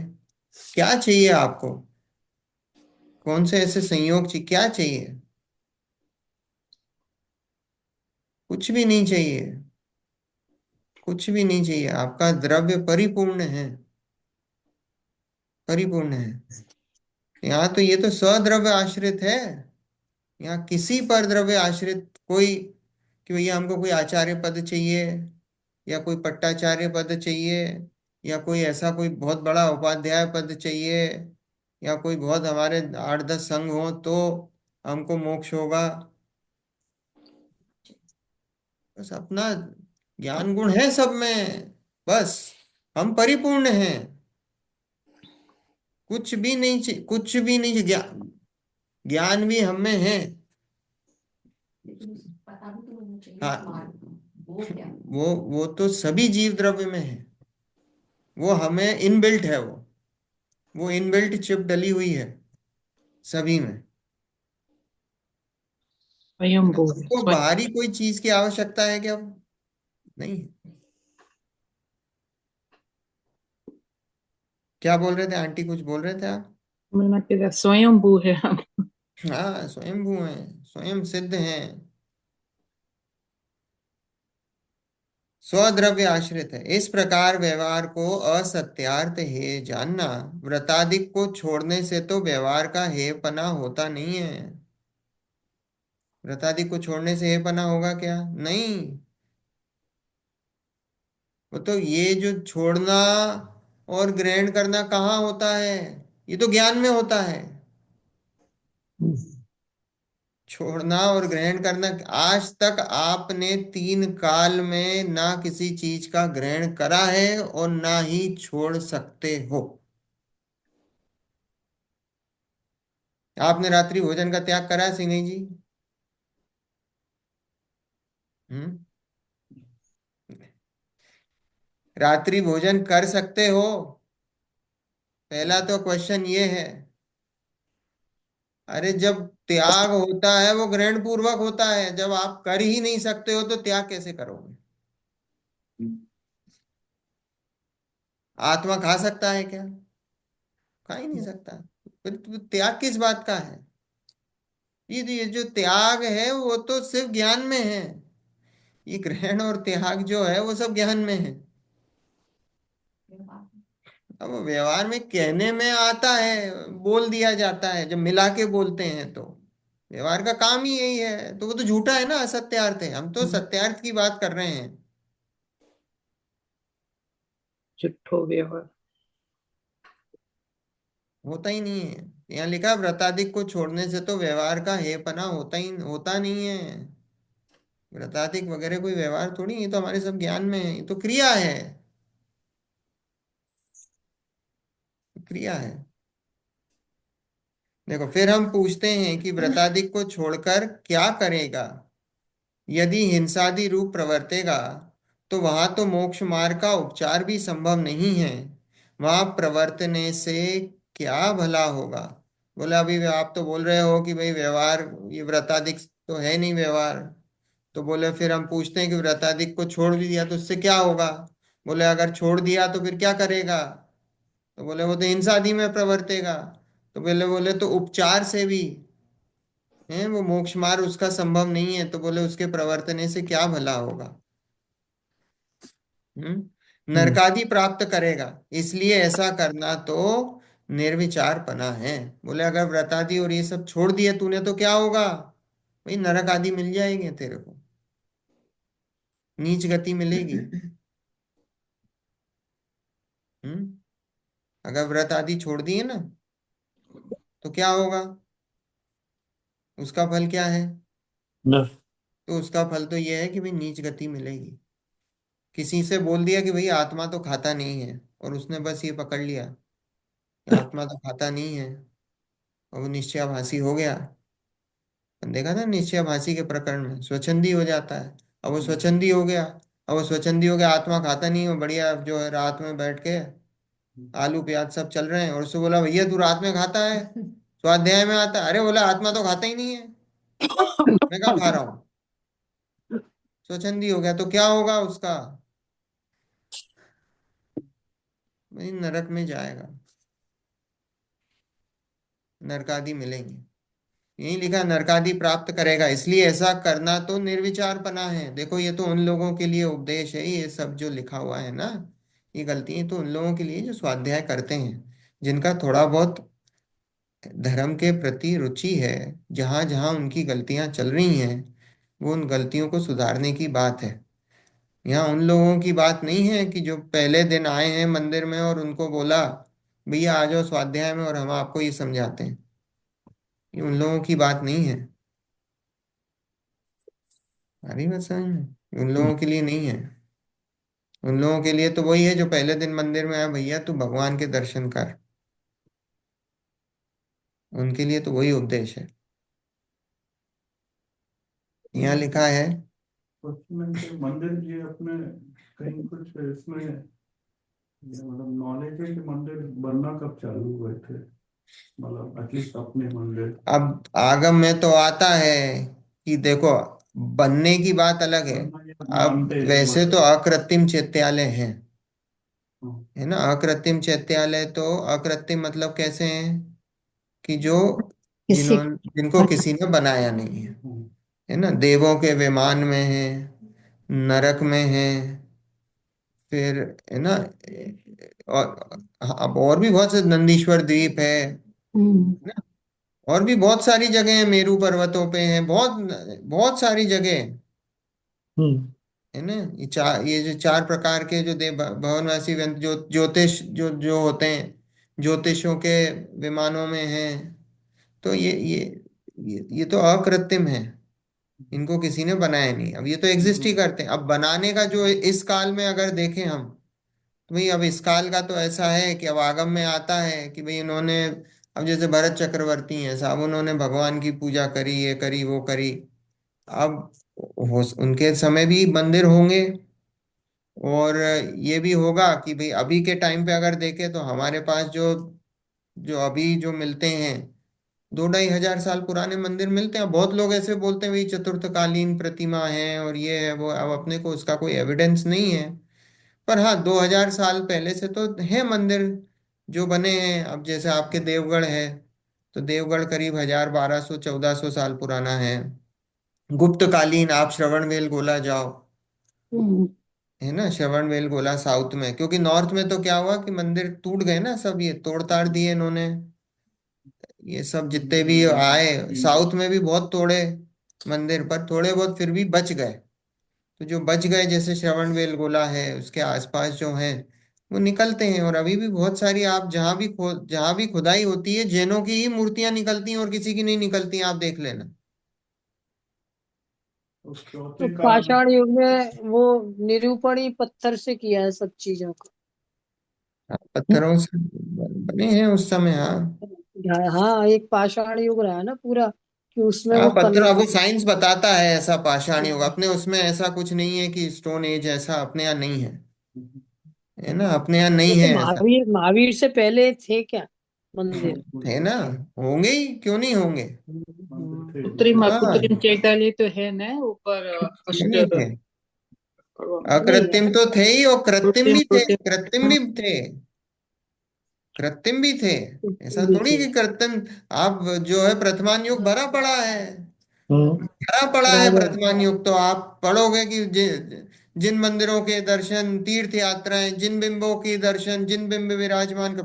क्या चाहिए आपको? कौन से ऐसे संयोग चाहिए? क्या चाहिए? कुछ भी नहीं चाहिए। कुछ भी नहीं चाहिए। आपका द्रव्य परिपूर्ण है। परिपूर्ण है। यहाँ तो ये तो सद्रव्य आश्रित है। यहाँ किसी पर द्रव्य आश्रित कोई, कि भैया हमको कोई आचार्य पद चाहिए, या कोई पट्टाचार्य पद चाहिए, या कोई ऐसा कोई बहुत बड़ा उपाध्याय पद चाहिए, या कोई बहुत हमारे 8-10 संघ हो तो हमको मोक्ष होगा। बस अपना ज्ञान गुण है सब में। बस हम परिपूर्ण हैं। कुछ भी नहीं चाहिए। कुछ भी नहीं चाहिए। ज्ञान भी हम में है। लेकिन उसे पता भी तो होना चाहिए हाँ, उस मार्ग, वो क्या। वो तो सभी जीव द्रव्य में है। वो हमें इनबिल्ट है। वो इनबिल्ट चिप डली हुई है सभी में। है ना? स्वयंभू है, हमको स्वयं। बाहरी कोई चीज की आवश्यकता है क्या? नहीं है। क्या बोल रहे थे आंटी? कुछ बोल रहे थे आप? मैंने कहा स्वयंभू है हम। हाँ, स्वयंभू हैं, स्वयं सिद्ध हैं। स्वद्रव्य आश्रित है। इस प्रकार व्यवहार को असत्यार्थ है जानना। व्रतादिक को छोड़ने से तो व्यवहार का हेयपना होता नहीं है। व्रतादिक को छोड़ने से हेयपना होगा क्या? नहीं। वो तो ये जो छोड़ना और ग्रहण करना कहाँ होता है? ये तो ज्ञान में होता है। छोड़ना और ग्रहण करना। आज तक आपने 3 काल में ना किसी चीज का ग्रहण करा है और ना ही छोड़ सकते हो। आपने रात्रि भोजन का त्याग करा है सिंह जी? हम्म। रात्रि भोजन कर सकते हो? पहला तो क्वेश्चन ये है। अरे जब त्याग होता है वो ग्रहण पूर्वक होता है। जब आप कर ही नहीं सकते हो तो त्याग कैसे करोगे? आत्मा खा सकता है क्या? खा ही नहीं सकता। फिर तो त्याग किस बात का है? ये जो त्याग है वो तो सिर्फ ज्ञान में है। ये ग्रहण और त्याग जो है वो सब ज्ञान में है। अब वो व्यवहार में कहने में आता है, बोल दिया जाता है। जब मिला के बोलते हैं तो व्यवहार का काम ही यही है। तो वो तो झूठा है ना, असत्यार्थ है। हम तो सत्यार्थ की बात कर रहे हैं। झूठो व्यवहार। होता ही नहीं है। यहाँ लिखा है, व्रतादिक को छोड़ने से तो व्यवहार का हेपना होता नहीं है। व्रताधिक वगैरह कोई व्यवहार थोड़ी, ये तो हमारे सब ज्ञान में है। ये तो क्रिया है। क्रिया है। देखो फिर हम पूछते हैं कि व्रताधिक को छोड़कर क्या करेगा? यदि हिंसादि रूप प्रवर्तेगा तो वहां तो मोक्ष मार्ग का उपचार भी संभव नहीं है। वहां प्रवर्तने से क्या भला होगा? बोला अभी आप तो बोल रहे हो कि भाई व्यवहार, ये व्रताधिक तो है नहीं व्यवहार। तो बोले फिर हम पूछते हैं कि व्रताधिक को छोड़ भी दिया तो उससे क्या होगा? बोले अगर छोड़ दिया तो फिर क्या करेगा? तो बोले वो तो हिंसा आदि में प्रवर्तेगा। तो बोले बोले तो उपचार से भी है वो मोक्ष मार्ग उसका संभव नहीं है। तो बोले उसके प्रवर्तने से क्या भला होगा? नरकादि प्राप्त करेगा। इसलिए ऐसा करना तो निर्विचारपना है। बोले अगर व्रतादि और ये सब छोड़ दिए तूने तो क्या होगा? भाई नरक आदि मिल जाएंगे तेरे को। नीच गति मिलेगी। हम्म। अगर व्रत आदि छोड़ दिए ना तो क्या होगा? उसका फल क्या है? तो उसका फल तो यह है कि भाई नीच गति मिलेगी। किसी से बोल दिया कि भाई आत्मा तो खाता नहीं है और उसने बस ये पकड़ लिया कि आत्मा तो खाता नहीं है, और वो निश्चयाभासी हो गया। देखा था निश्चयाभासी के प्रकरण में स्वच्छंदी हो जाता है। अब वो स्वच्छंदी हो गया, आत्मा खाता नहीं, वो बढ़िया जो है रात में बैठ के आलू प्याज सब चल रहे हैं, और उससे बोला भैया तू रात में खाता है, स्वाध्याय में आता है। अरे बोला आत्मा तो खाता ही नहीं है, मैं कहाँ खा रहा हूँ। स्वच्छंदी हो गया तो क्या होगा उसका, भाई नरक में जाएगा, नरकादि मिलेंगे। यही लिखा नरकादि प्राप्त करेगा। इसलिए ऐसा करना तो निर्विचारपना है। देखो ये तो उन लोगों के लिए उपदेश है, ये सब जो लिखा हुआ है ना, ये गलतियां तो उन लोगों के लिए जो स्वाध्याय करते हैं, जिनका थोड़ा बहुत धर्म के प्रति रुचि है। जहां जहां उनकी गलतियां चल रही हैं, वो उन गलतियों को सुधारने की बात है। यहाँ उन लोगों की बात नहीं है कि जो पहले दिन आए हैं मंदिर में और उनको बोला भैया आ जाओ स्वाध्याय में और हम आपको ये समझाते हैं। ये उन लोगों की बात नहीं है। अरे बात समझ में, उन लोगों के लिए नहीं है। उन लोगों के लिए तो वही है जो पहले दिन मंदिर में आया, भैया तू भगवान के दर्शन कर। उनके लिए तो वही उपदेश है। यहाँ लिखा है मंदिर ये अपने कहीं कुछ इसमें मतलब नॉलेज है कि मंदिर बनना कब चालू हुए थे, मतलब एटलीस्ट अपने मंदिर। अब आगम में तो आता है कि देखो बनने की बात अलग है। बनना ये अब मानते हैं वैसे तो मतलब। अकृत्रिम चैत्यालय हैं, हाँ, है ना। अकृत्रिम चैत्यालय तो अकृत्रिम मतलब कैसे हैं कि जो किसी जिनको किसी ने बनाया नहीं है, हाँ, है ना। देवों के विमान में है, नरक में है, फिर है ना। और अब और भी बहुत से नंदीश्वर द्वीप है हम्म ना। और भी बहुत सारी जगह हैं, मेरू पर्वतों पे हैं, बहुत बहुत सारी जगह हैं, हम्म है ना। ये जो चार प्रकार के जो देव भवनवासी जो ज्योतिष जो होते हैं, ज्योतिषों के विमानों में हैं। तो ये तो अकृत्रिम है, इनको किसी ने बनाया नहीं। अब ये तो एग्जिस्ट ही करते हैं। अब बनाने का जो इस काल में अगर देखें हम, तो भाई अब इस काल का तो ऐसा है कि अब आगम में आता है कि भाई उन्होंने, अब जैसे भरत चक्रवर्ती हैं साहब, उन्होंने भगवान की पूजा करी, ये करी वो करी। अब उनके समय भी मंदिर होंगे, और ये भी होगा कि भाई अभी के टाइम पे अगर देखें तो हमारे पास जो जो अभी जो मिलते हैं, 2-2.5 हजार साल पुराने मंदिर मिलते हैं। बहुत लोग ऐसे बोलते हैं भाई चतुर्थकालीन प्रतिमा है और ये है वो। अब अपने को उसका कोई एविडेंस नहीं है, पर हाँ 2 हजार साल पहले से तो है मंदिर जो बने हैं। अब जैसे आपके देवगढ़ है, तो देवगढ़ करीब 1,000, 1,200, 1,400 साल पुराना है। गुप्तकालीन आप श्रवणबेल गोला जाओ, हम्म है ना। श्रवणबेल गोला साउथ में, क्योंकि नॉर्थ में तो क्या हुआ कि मंदिर टूट गए ना सब, ये तोड़ ताड़ दिए इन्होंने। ये सब जितने भी आए साउथ में भी बहुत तोड़े मंदिर, पर थोड़े बहुत फिर भी बच गए। तो जो बच गए जैसे श्रवणबेल गोला है, उसके आसपास जो हैं वो निकलते हैं। और अभी भी बहुत सारी, आप जहाँ भी खुदाई होती है, जैनों की ही मूर्तियां निकलती हैं और किसी की नहीं निकलती हैं, आप देख लेना। उस तो चौथे काल। पाषाण युग में वो निरूपण ही पत्थर से किया है सब चीजों को। हाँ, पत्थरों से बने हैं उस समय, हाँ। हाँ, एक पाषाण युग रहा है ना पूरा, कि उसमें हाँ वो पत्थर, कला। अब वो साइंस बताता है ऐसा पाषाण युग। अपने उसमें ऐसा कुछ नहीं है कि स्टोन एज ऐसा अपने यहाँ नहीं है, है ना। अपने यहाँ नहीं जैसे है ऐसा। महावीर महावीर से पहले थे क्या मंदिर? है ना, होंगे ही, क्यों नहीं होंगे। मंदिर थे हाँ कृत्रिम चैताली तो है ना ऊपर क्यों अष्ट नहीं थे। नहीं है अकृत्रिम ना। तो थे ही, और कृत्रिम कृत्रिम भी थे, कृत्रिम कृत्रिम भी थे, कृत्रिम भी थे। ऐसा भी थोड़ी थे। कि कृत्रिम। आप जो है प्रथमान युग भरा पड़ा है, हम्म भरा पड़ा है राजा। प्रथमान युग। तो आप पढ़ोगे कि जिन मंदिरों के दर्शन, तीर्थ यात्राएं, जिन बिंबों की दर्शन, जिन बिंब विराजमान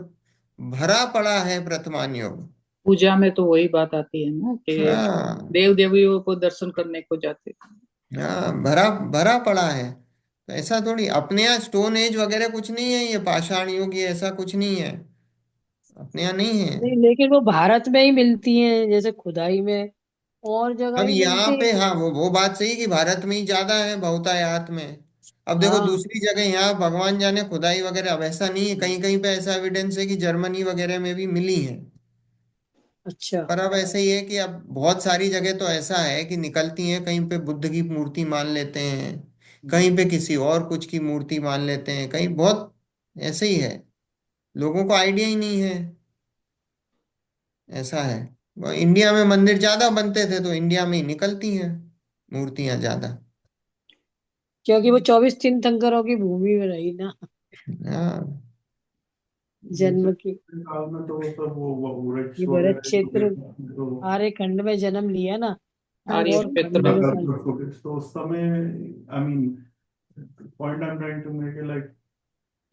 भरा पड़ा है प्रथमान युग। पूजा में तो वही बात आती है ना कि हाँ देव देवियों को दर्शन करने को जाते हैं। हाँ, भरा भरा पड़ा है। तो ऐसा थोड़ी अपने यहाँ स्टोन एज वगैरह कुछ नहीं है, ये पाषाण युग ये ऐसा कुछ नहीं है, अपने यहाँ नहीं है। नहीं, लेकिन वो भारत में ही मिलती हैं जैसे खुदाई में, और जगह अब ही यहाँ मिलती पे हैं। हाँ वो बात सही कि भारत में ही ज्यादा है बहुतायत में। अब देखो हाँ। दूसरी जगह यहाँ भगवान जाने खुदाई वगैरह, अब ऐसा नहीं है, कहीं कहीं पे ऐसा एविडेंस है कि जर्मनी वगैरह में भी मिली है। अच्छा। पर अब ऐसे ही है कि अब बहुत सारी जगह तो ऐसा है कि निकलती हैं, कहीं पे बुद्ध की मूर्ति मान लेते हैं, कहीं पे किसी और कुछ की मूर्ति मान लेते हैं, कहीं बहुत ऐसे ही है, लोगों को आइडिया ही नहीं है। ऐसा है। वो इंडिया में मंदिर ज्यादा बनते थे तो इंडिया में ही निकलती हैं मूर्तियां ज्यादा। क्योंकि वो 24 तीर्थंकरों की भूमि में रही ना, हाँ। जैसे जन्म की। काल में तो वो सब वो ये वृक्ष भरत वगैरह जो भी क्षेत्र तो आर्य खंड में जन्म लिया ना, हाँ आर्य और जी। क्षेत्र में। मेरे ख्याल तो उस समय I mean point I am trying to make like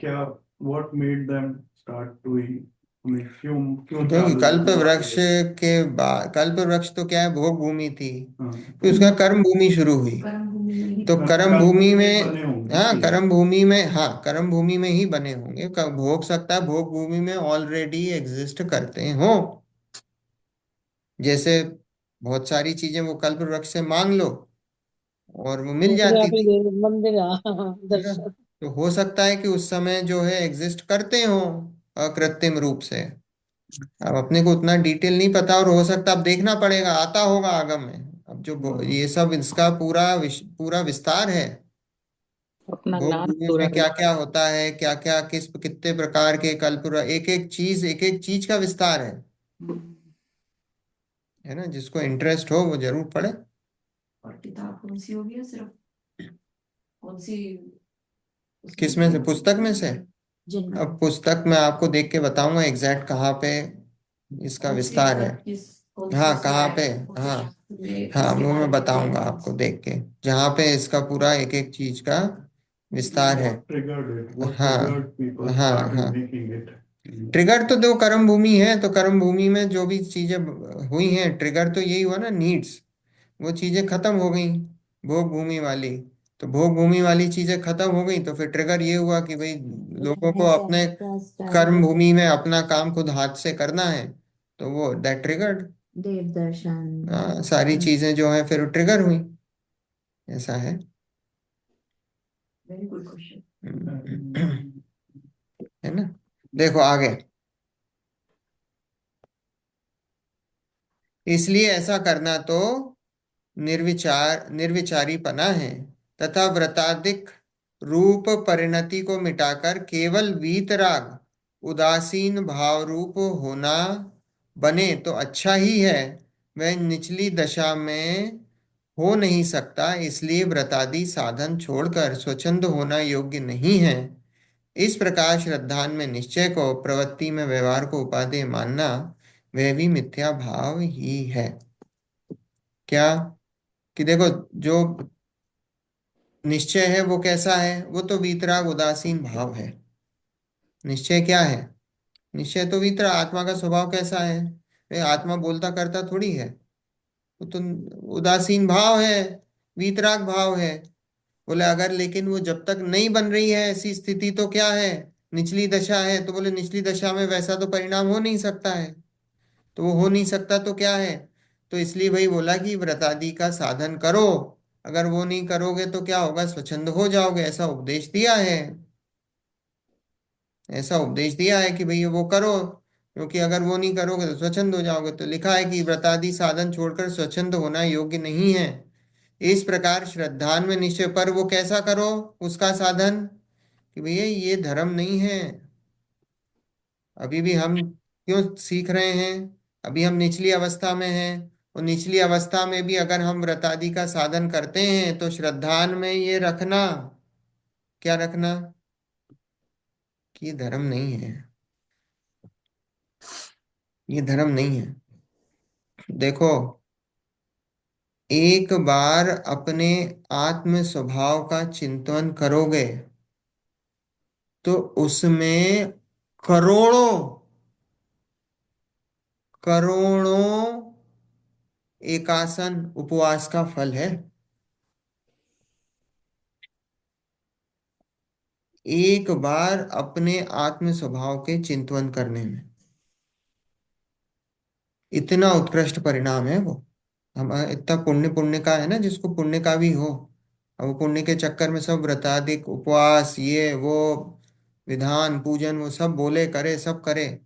क्या what made them start doing, हमें क्यों क्यों क्योंकि चालू कल्प किया वृक्ष के बाद, कल्प वृक्ष तो क्या है, भोग भूमि थी, हाँ फिर उसका कर्म भूमि शुरू हुई। कर्म भूमि में ही तो बने। कर्म कर्म भूमि भूमि में में, बने होंगे हाँ ठीक। कर्म भूमि में, हाँ कर्म भूमि में ही बने होंगे, भोग सकता है भोग भूमि में ऑलरेडी एग्जिस्ट करते हो। जैसे बहुत सारी चीजें वो कल्प वृक्ष से मांग लो और वो मिल दूसरे जाती आप ही थी, मंदिर, हाँ, है ना। दर्शन। तो हो सकता है कि उस समय जो है एग्जिस्ट करते हो अकृत्रिम रूप से। अब अपने को उतना डिटेल नहीं पता, और हो सकता अब देखना पड़ेगा, आता होगा आगम में। अब जो ये सब इसका पूरा पूरा विस्तार है, अपना भोग ज्ञान भूमि पूरा में क्या विस्तार। क्या होता है, क्या क्या किस कितने प्रकार के कल्प, एक एक चीज का विस्तार है ना। जिसको इंटरेस्ट हो वो जरूर पढ़े। और किताब कौन सी होगी, या सिर्फ कौन सी उसमें किसमें से, लिखी पुस्तक में से? है? जिनमें अब पुस्तक में आपको देख के बताऊंगा एग्जैक्ट कहाँ पे इसका कौन सी, विस्तार है। मतलब किस, कौन से हाँ उसमें कहाँ पे, कौन से हाँ शास्त्र में हाँ इसके वो मैं बारे में दिया बताऊंगा गया आपको देख के, जहाँ पे इसका पूरा एक एक चीज का विस्तार है। What triggered it, what triggered हाँ पीपल हाँ स्टार्टेड हाँ। Making it. ट्रिगर तो दो कर्म भूमि है, तो कर्म भूमि में जो भी चीजें हुई हैं, ट्रिगर तो यही हुआ ना, नीड्स, वो चीजें खत्म हो गई भोग भूमि वाली। तो भोग भूमि वाली चीजें खत्म हो गई तो फिर ट्रिगर ये हुआ कि भाई लोगों को ऐसे अपने स्टार्ट कर्म हुआ। भूमि में अपना काम खुद हाथ से करना है, तो वो दैट ट्रिगर्ड, देव दर्शन। सारी चीजें जो है फिर ट्रिगर हुई। ऐसा है। Very good question. है ना। देखो आगे, इसलिए ऐसा करना तो निर्विचारीपना है, तथा व्रताधिक रूप परिणति को मिटाकर केवल वीतराग उदासीन भाव रूप होना बने तो अच्छा ही है। वह निचली दशा में हो नहीं सकता, इसलिए व्रतादि साधन छोड़कर स्वच्छंद होना योग्य नहीं है। इस प्रकार श्रद्धान में निश्चय को, प्रवृत्ति में व्यवहार को उपादेय मानना, वह भी मिथ्या भाव ही है। क्या? कि देखो, जो निश्चय है वो कैसा है, वो तो वीतराग उदासीन भाव है। निश्चय क्या है? निश्चय तो वीतराग, आत्मा का स्वभाव कैसा है? आत्मा बोलता करता थोड़ी है, वो तो उदासीन भाव है, वीतराग भाव है। बोले अगर, लेकिन वो जब तक नहीं बन रही है ऐसी स्थिति तो क्या है, निचली दशा है, तो बोले निचली दशा में वैसा तो परिणाम हो नहीं सकता है। तो वो हो नहीं सकता तो क्या है? तो इसलिए भाई बोला कि व्रतादि का साधन करो, अगर वो नहीं करोगे तो क्या होगा, स्वच्छंद हो जाओगे, ऐसा उपदेश दिया है। ऐसा उपदेश दिया है कि भाई वो करो, क्योंकि अगर वो नहीं करोगे तो स्वच्छंद हो जाओगे। तो लिखा है कि व्रतादि साधन छोड़कर स्वच्छंद होना योग्य नहीं है। इस प्रकार श्रद्धान में निश्चय, पर वो कैसा करो उसका साधन, कि भैया ये धर्म नहीं है। अभी भी हम क्यों सीख रहे हैं, अभी हम निचली अवस्था में हैं, और निचली अवस्था में भी अगर हम व्रतादि का साधन करते हैं तो श्रद्धान में ये रखना, क्या रखना, कि ये धर्म नहीं है, ये धर्म नहीं है। देखो, एक बार अपने आत्म स्वभाव का चिंतन करोगे तो उसमें करोड़ों करोड़ों एकासन उपवास का फल है। एक बार अपने आत्म स्वभाव के चिंतन करने में इतना उत्कृष्ट परिणाम है वो। हम इतना पुण्य, पुण्य का है ना, जिसको पुण्य का भी हो, अब वो पुण्य के चक्कर में सब व्रताधिक उपवास ये वो विधान पूजन वो सब बोले करे सब करे,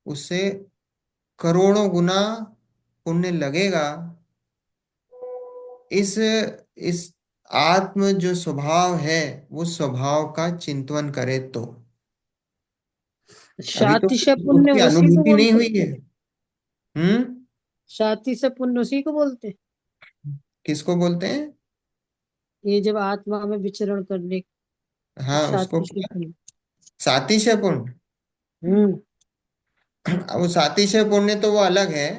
उससे करोड़ों गुना पुण्य लगेगा। इस आत्म जो स्वभाव है वो स्वभाव का चिंतन करे तो। अभी तो शातिश पुण्य उसकी उसी को अनुभूति नहीं बोलते हुई है। हैं। हम्म। शाति से पुण्य उसी को बोलते हैं। किसको बोलते हैं? ये जब आत्मा में विचरण करने को हाँ उसको शाति से पुण्य। सातिशय पुण्य। हम्म। अब वो सातिशय पुण्य तो वो अलग है।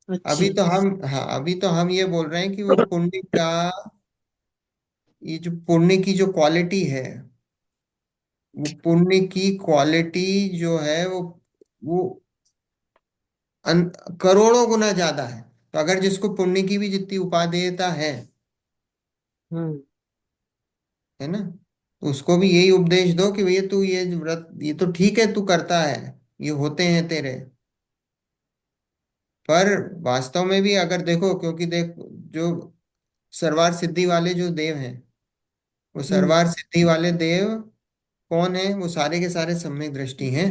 अच्छा। अभी तो हम, हाँ अभी तो हम ये बोल रहे हैं कि वो पुण्य का, ये जो पुण्य की जो क्वालिटी है, वो पुण्य की क्वालिटी जो है वो करोड़ों गुना ज्यादा है। तो अगर जिसको पुण्य की भी जितनी उपादेयता हम्म। है ना, तो उसको भी यही उपदेश दो कि भैया तू ये व्रत ये तो ठीक है तू करता है, ये होते हैं तेरे, पर वास्तव में भी अगर देखो, क्योंकि देख जो सर्वार सिद्धि वाले जो देव हैं, वो हम्म। सर्वार सिद्धि वाले देव कौन है? वो सारे के सारे सम्यक दृष्टि हैं।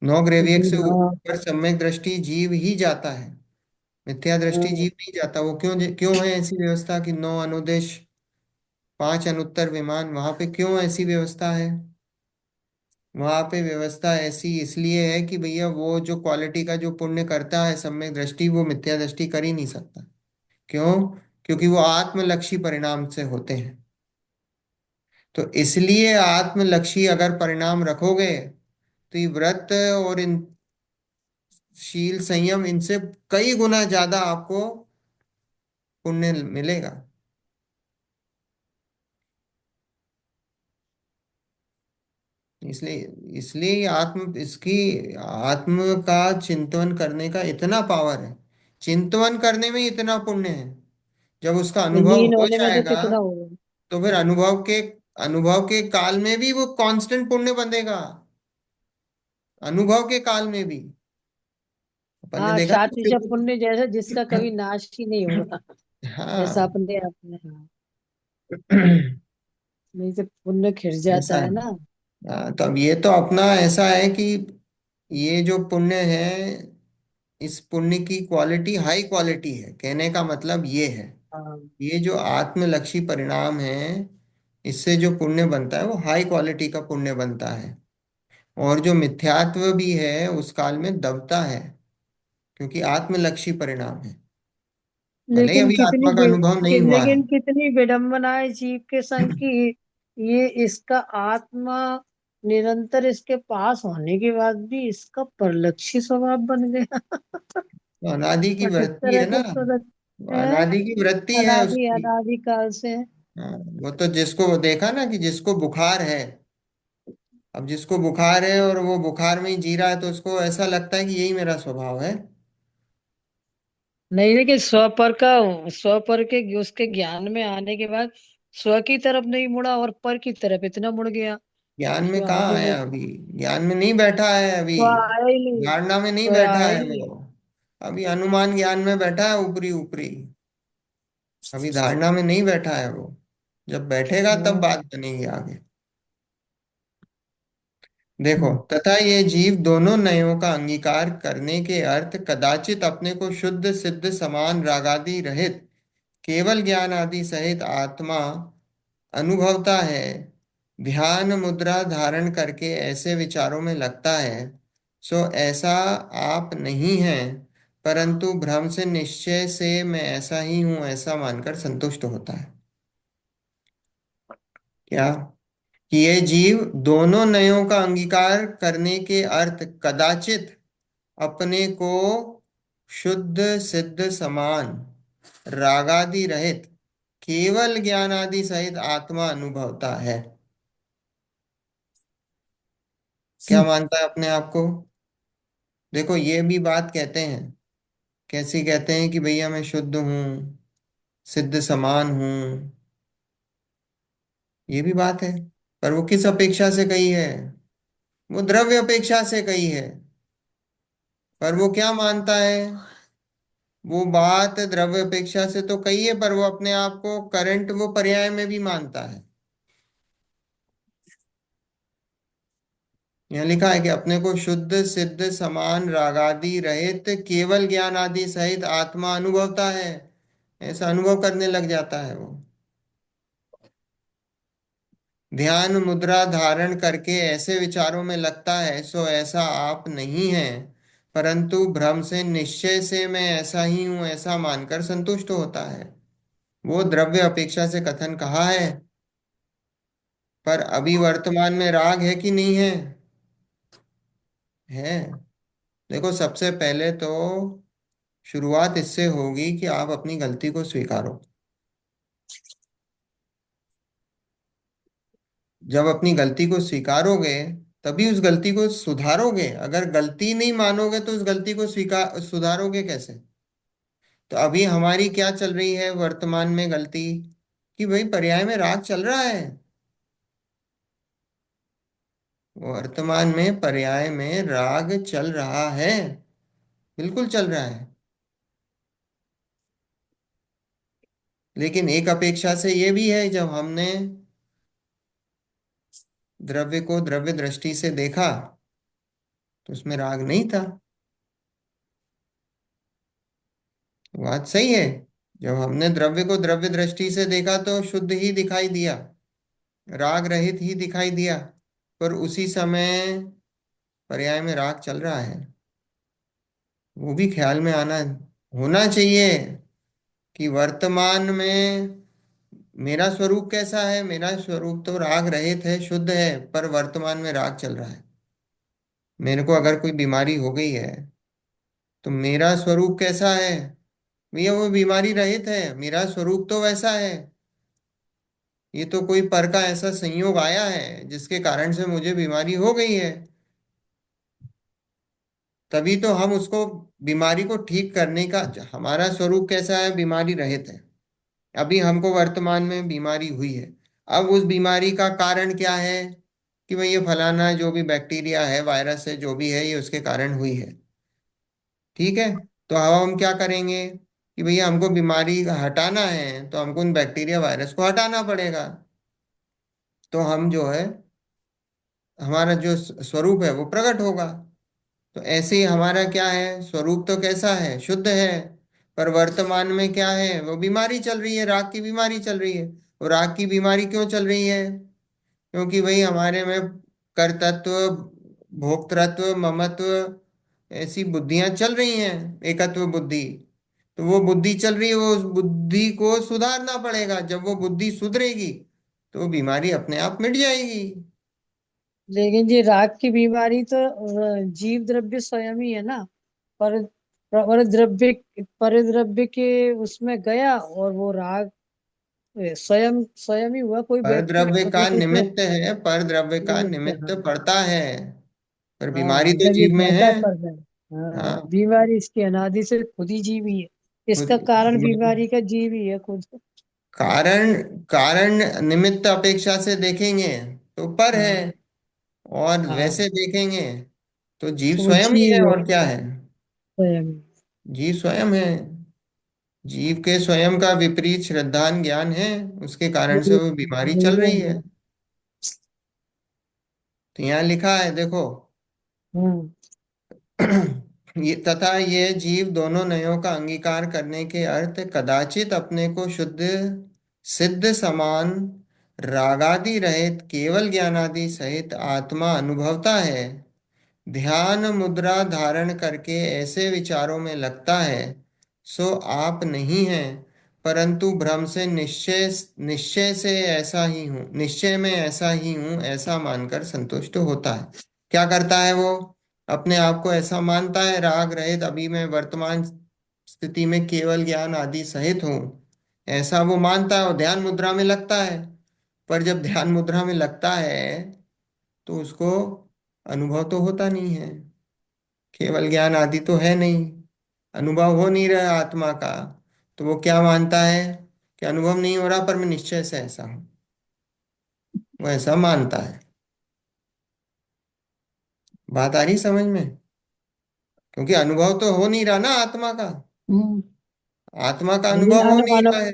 नौ ग्रेवियक से हाँ। ऊपर सम्यक दृष्टि जीव ही जाता है, मिथ्या दृष्टि हम्म। जीव नहीं जाता। वो क्यों क्यों है ऐसी व्यवस्था कि नौ अनुदेश पांच अनुत्तर विमान, वहां पे क्यों ऐसी व्यवस्था है? वहां पे व्यवस्था ऐसी इसलिए है कि भैया वो जो क्वालिटी का जो पुण्य करता है सम्यक दृष्टि, वो मिथ्या दृष्टि कर ही नहीं सकता। क्यों? क्योंकि वो आत्मलक्षी परिणाम से होते हैं। तो इसलिए आत्मलक्षी अगर परिणाम रखोगे तो ये व्रत और इन शील संयम इनसे कई गुना ज्यादा आपको पुण्य मिलेगा। इसलिए इसलिए ये आत्म इसकी आत्म का चिंतन करने का इतना पावर है, चिंतन करने में इतना पुण्य है। जब उसका तो अनुभव लीन हो होने में तो जाएगा कितना होगा। तो फिर अनुभव के काल में भी वो कांस्टेंट पुण्य बंधेगा। अनुभव के काल में भी अपन ने हाँ, देखा ना शाति से पुण्य जैसा जिसका कभी नाश ही नहीं होगा। ऐसा हाँ। अपने आप में। हाँ। नहीं तो पुण्य खिर जाता ऐसा है है। ना। हाँ, तो अब ये तो अपना ऐसा है कि ये जो पुण्य है, इस पुण्य की क्वालिटी हाई क्वालिटी है, कहने का मतलब ये है, हाँ। ये जो आत्मलक्षी परिणाम है, इससे जो पुण्य बनता है वो हाई क्वालिटी का पुण्य बनता है। और जो मिथ्यात्व भी है उस काल में दबता है, क्योंकि आत्मलक्षी परिणाम है। भले ही लेकिन अभी कितनी आत्मा का अनुभव नहीं हुआ है। लेकिन कितनी विडंबना है जीव के संग की। ये इसका आत्मा निरंतर इसके पास होने के बाद भी इसका परलक्षी स्वभाव बन गया। तो अनादि की और किस वृत्ति तरह है ना, का वो है। अनादि की वृत्ति है अनादि उसकी। अनादि काल से। हाँ, वो तो जिसको वो देखा ना कि जिसको बुखार है, अब जिसको बुखार है और वो बुखार में ही जी रहा है, तो उसको ऐसा लगता है कि यही मेरा स्वभाव है। नहीं, लेकिन स्व पर के उसके ज्ञान में आने के बाद स्व की तरफ नहीं मुड़ा और पर की तरफ इतना मुड़ गया। ज्ञान में जो कहाँ आगे वो आया अभी? ज्ञान में नहीं बैठा है अभी, तो आया ही नहीं। धारणा में नहीं तो बैठा आया ही है नहीं। वो। अभी अनुमान ज्ञान में बैठा है, ऊपरी ऊपरी। अभी धारणा में नहीं बैठा है वो। जब बैठेगा तब हाँ। बात बनेगी आगे। देखो, तथा ये जीव दोनों नयों का अंगीकार करने के अर्थ कदाचित अपने को शुद्ध सिद्ध समान रागादि रहित केवल ज्ञान आदि सहित आत्मा अनुभवता है। ध्यान मुद्रा धारण करके ऐसे विचारों में लगता है, सो ऐसा आप नहीं है, परंतु भ्रम से निश्चय से मैं ऐसा ही हूं ऐसा मानकर संतुष्ट होता है। क्या? कि ये जीव दोनों नयों का अंगीकार करने के अर्थ कदाचित अपने को शुद्ध सिद्ध समान रागादि रहित केवल ज्ञान आदि सहित आत्मा अनुभवता है। क्या मानता है अपने आप को? देखो ये भी बात कहते हैं, कैसी कहते हैं कि भैया मैं शुद्ध हूँ, सिद्ध समान हूँ, ये भी बात है। पर वो किस अपेक्षा से कही है? वो द्रव्य अपेक्षा से कही है। पर वो क्या मानता है? वो बात द्रव्य अपेक्षा से तो कही है, पर वो अपने आप को करंट वो पर्याय में भी मानता है। यहाँ लिखा है कि अपने को शुद्ध सिद्ध समान रागादि रहित केवल ज्ञान आदि सहित आत्मा अनुभवता है। ऐसा अनुभव करने लग जाता है वो। ध्यान मुद्रा धारण करके ऐसे विचारों में लगता है, सो ऐसा आप नहीं है, परंतु भ्रम से निश्चय से मैं ऐसा ही हूं ऐसा मानकर संतुष्ट होता है। वो द्रव्य अपेक्षा से कथन कहा है, पर अभी वर्तमान में राग है कि नहीं है? है। देखो, सबसे पहले तो शुरुआत इससे होगी कि आप अपनी गलती को स्वीकारो। जब अपनी गलती को स्वीकारोगे तभी उस गलती को सुधारोगे। अगर गलती नहीं मानोगे तो उस गलती को स्वीकार सुधारोगे कैसे? तो अभी हमारी क्या चल रही है वर्तमान में गलती, कि भाई पर्याय में राग चल रहा है। वर्तमान में पर्याय में राग चल रहा है, बिल्कुल चल रहा है। लेकिन एक अपेक्षा से ये भी है, जब हमने द्रव्य को द्रव्य दृष्टि से देखा तो उसमें राग नहीं था। बात सही है। जब हमने द्रव्य को द्रव्य दृष्टि से देखा तो शुद्ध ही दिखाई दिया, राग रहित ही दिखाई दिया। पर उसी समय पर्याय में राग चल रहा है। वो भी ख्याल में आना होना चाहिए कि वर्तमान में मेरा स्वरूप कैसा है। मेरा स्वरूप तो राग रहित है, शुद्ध है, पर वर्तमान में राग चल रहा है। मेरे को अगर कोई बीमारी हो गई है तो मेरा स्वरूप कैसा है? भैया वो बीमारी रहित है, मेरा स्वरूप तो वैसा है। ये तो कोई पर का ऐसा संयोग आया है जिसके कारण से मुझे बीमारी हो गई है। तभी तो हम उसको बीमारी को ठीक करने का, हमारा स्वरूप कैसा है? बीमारी रहित है। अभी हमको वर्तमान में बीमारी हुई है। अब उस बीमारी का कारण क्या है? कि भाई ये फलाना जो भी बैक्टीरिया है, वायरस है, जो भी है, ये उसके कारण हुई है। ठीक है। तो अब हम क्या करेंगे कि भैया हमको बीमारी हटाना है तो हमको उन बैक्टीरिया वायरस को हटाना पड़ेगा। तो हम जो है, हमारा जो स्वरूप है वो प्रकट होगा। तो ऐसे ही हमारा क्या है, स्वरूप तो कैसा है? शुद्ध है। पर वर्तमान में क्या है? वो बीमारी चल रही है, राग की बीमारी चल रही है। और राग की बीमारी क्यों चल रही है? क्योंकि भाई हमारे में कर्तृत्व, भोक्तृत्व, ममत्व ऐसी बुद्धियां चल रही हैं, एकत्व बुद्धि। तो वो बुद्धि चल रही है, वो उस बुद्धि को सुधारना पड़ेगा। जब वो बुद्धि सुधरेगी तो वो बीमारी अपने आप मिट जाएगी। लेकिन ये राग की बीमारी तो जीव द्रव्य स्वयं ही है ना। पर पर द्रव्य, पर द्रव्य के उसमें गया और वो राग स्वयं स्वयं ही हुआ। कोई पर व्यक्ति द्रव्य का मतलब उसमें निमित्त है, पर द्रव्य का निमित्त है, निमित्त हाँ। पड़ता है। पर बीमारी हाँ, तो जब ये जीव में है। जाता पर है। हाँ, हाँ। बीमारी इसकी अनादि से खुद ही जीव ही है। खुद इसका कारण बीमारी बीमारी का जीव ही है खुद। कारण, कारण निमित्त अपेक्षा से देखेंगे तो पर है, हाँ। और हाँ, वैसे देखेंगे तो जीव तो वो स्वयं ही जीव है। ही है और क्या है? स्वयं। जीव स्वयं है। जीव के स्वयं का विपरीत श्रद्धान ज्ञान है, उसके कारण से वो बीमारी चल रही है। तो यहाँ लिखा है देखो, हम्म। ये तथा ये जीव दोनों नयों का अंगीकार करने के अर्थ कदाचित अपने को शुद्ध सिद्ध समान रागादि रहित केवल ज्ञानादि सहित आत्मा अनुभवता है। ध्यान मुद्रा धारण करके ऐसे विचारों में लगता है, सो आप नहीं हैं, परंतु भ्रम से निश्चय निश्चय से ऐसा ही हूँ, निश्चय में ऐसा ही हूँ ऐसा मानकर संतुष्ट होता है। क्या करता है वो? अपने आप को ऐसा मानता है राग रहित, अभी मैं वर्तमान स्थिति में केवल ज्ञान आदि सहित हूँ, ऐसा वो मानता है और ध्यान मुद्रा में लगता है। पर जब ध्यान मुद्रा में लगता है तो उसको अनुभव तो होता नहीं है, केवल ज्ञान आदि तो है नहीं, अनुभव हो नहीं रहा आत्मा का। तो वो क्या मानता है कि अनुभव नहीं हो रहा, पर मैं निश्चय से ऐसा हूं। वो ऐसा मानता है। बात आ रही समझ में? क्योंकि अनुभव तो हो नहीं रहा ना आत्मा का। हम्म। आत्मा का लेकिन अनुभव हो नहीं रहा है।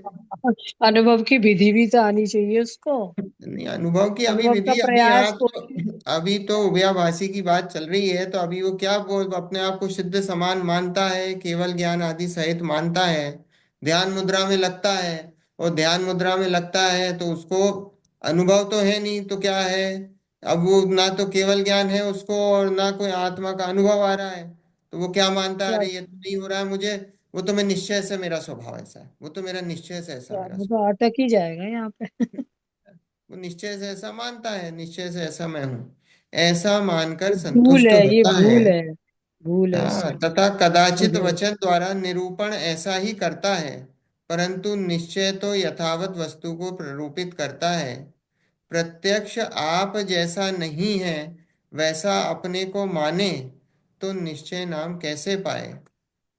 अनुभव की विधि भी तो आनी चाहिए उसको। नहीं, अनुभव की अभी अनुभव का विधि, अभी प्रयास आप को। तो, अभी तो उभयाभाषी की बात चल रही है, तो अभी वो क्या बोल अपने आप को सिद्ध समान मानता है, केवल ज्ञान आदि सहित मानता है, ध्यान मुद्रा में लगता है। और ध्यान मुद्रा में लगता है तो उसको अनुभव तो है नहीं, तो क्या है? अब वो ना तो केवल ज्ञान है उसको, और ना कोई आत्मा का अनुभव आ रहा है। तो वो क्या मानता है? क्या अरे ये तो नहीं हो रहा है मुझे, वो तो मैं निश्चय से, मेरा स्वभाव ऐसा है, वो तो मेरा निश्चय से ऐसा, क्या, मेरा वो तो अटक ही जाएगा यहाँ पे। वो निश्चय से ऐसा मानता है, निश्चय से ऐसा मैं हूं, ऐसा मानकर ये भूल संतुष्ट है, ये होता है। भूल है। भूल है हाँ, उसमें। तथा कदाचित अनुभव। वचन द्वारा निरूपण ऐसा ही करता है, परंतु निश्चय तो यथावत वस्तु को प्ररूपित करता है। प्रत्यक्ष आप जैसा नहीं है वैसा अपने को माने तो निश्चय नाम कैसे पाए?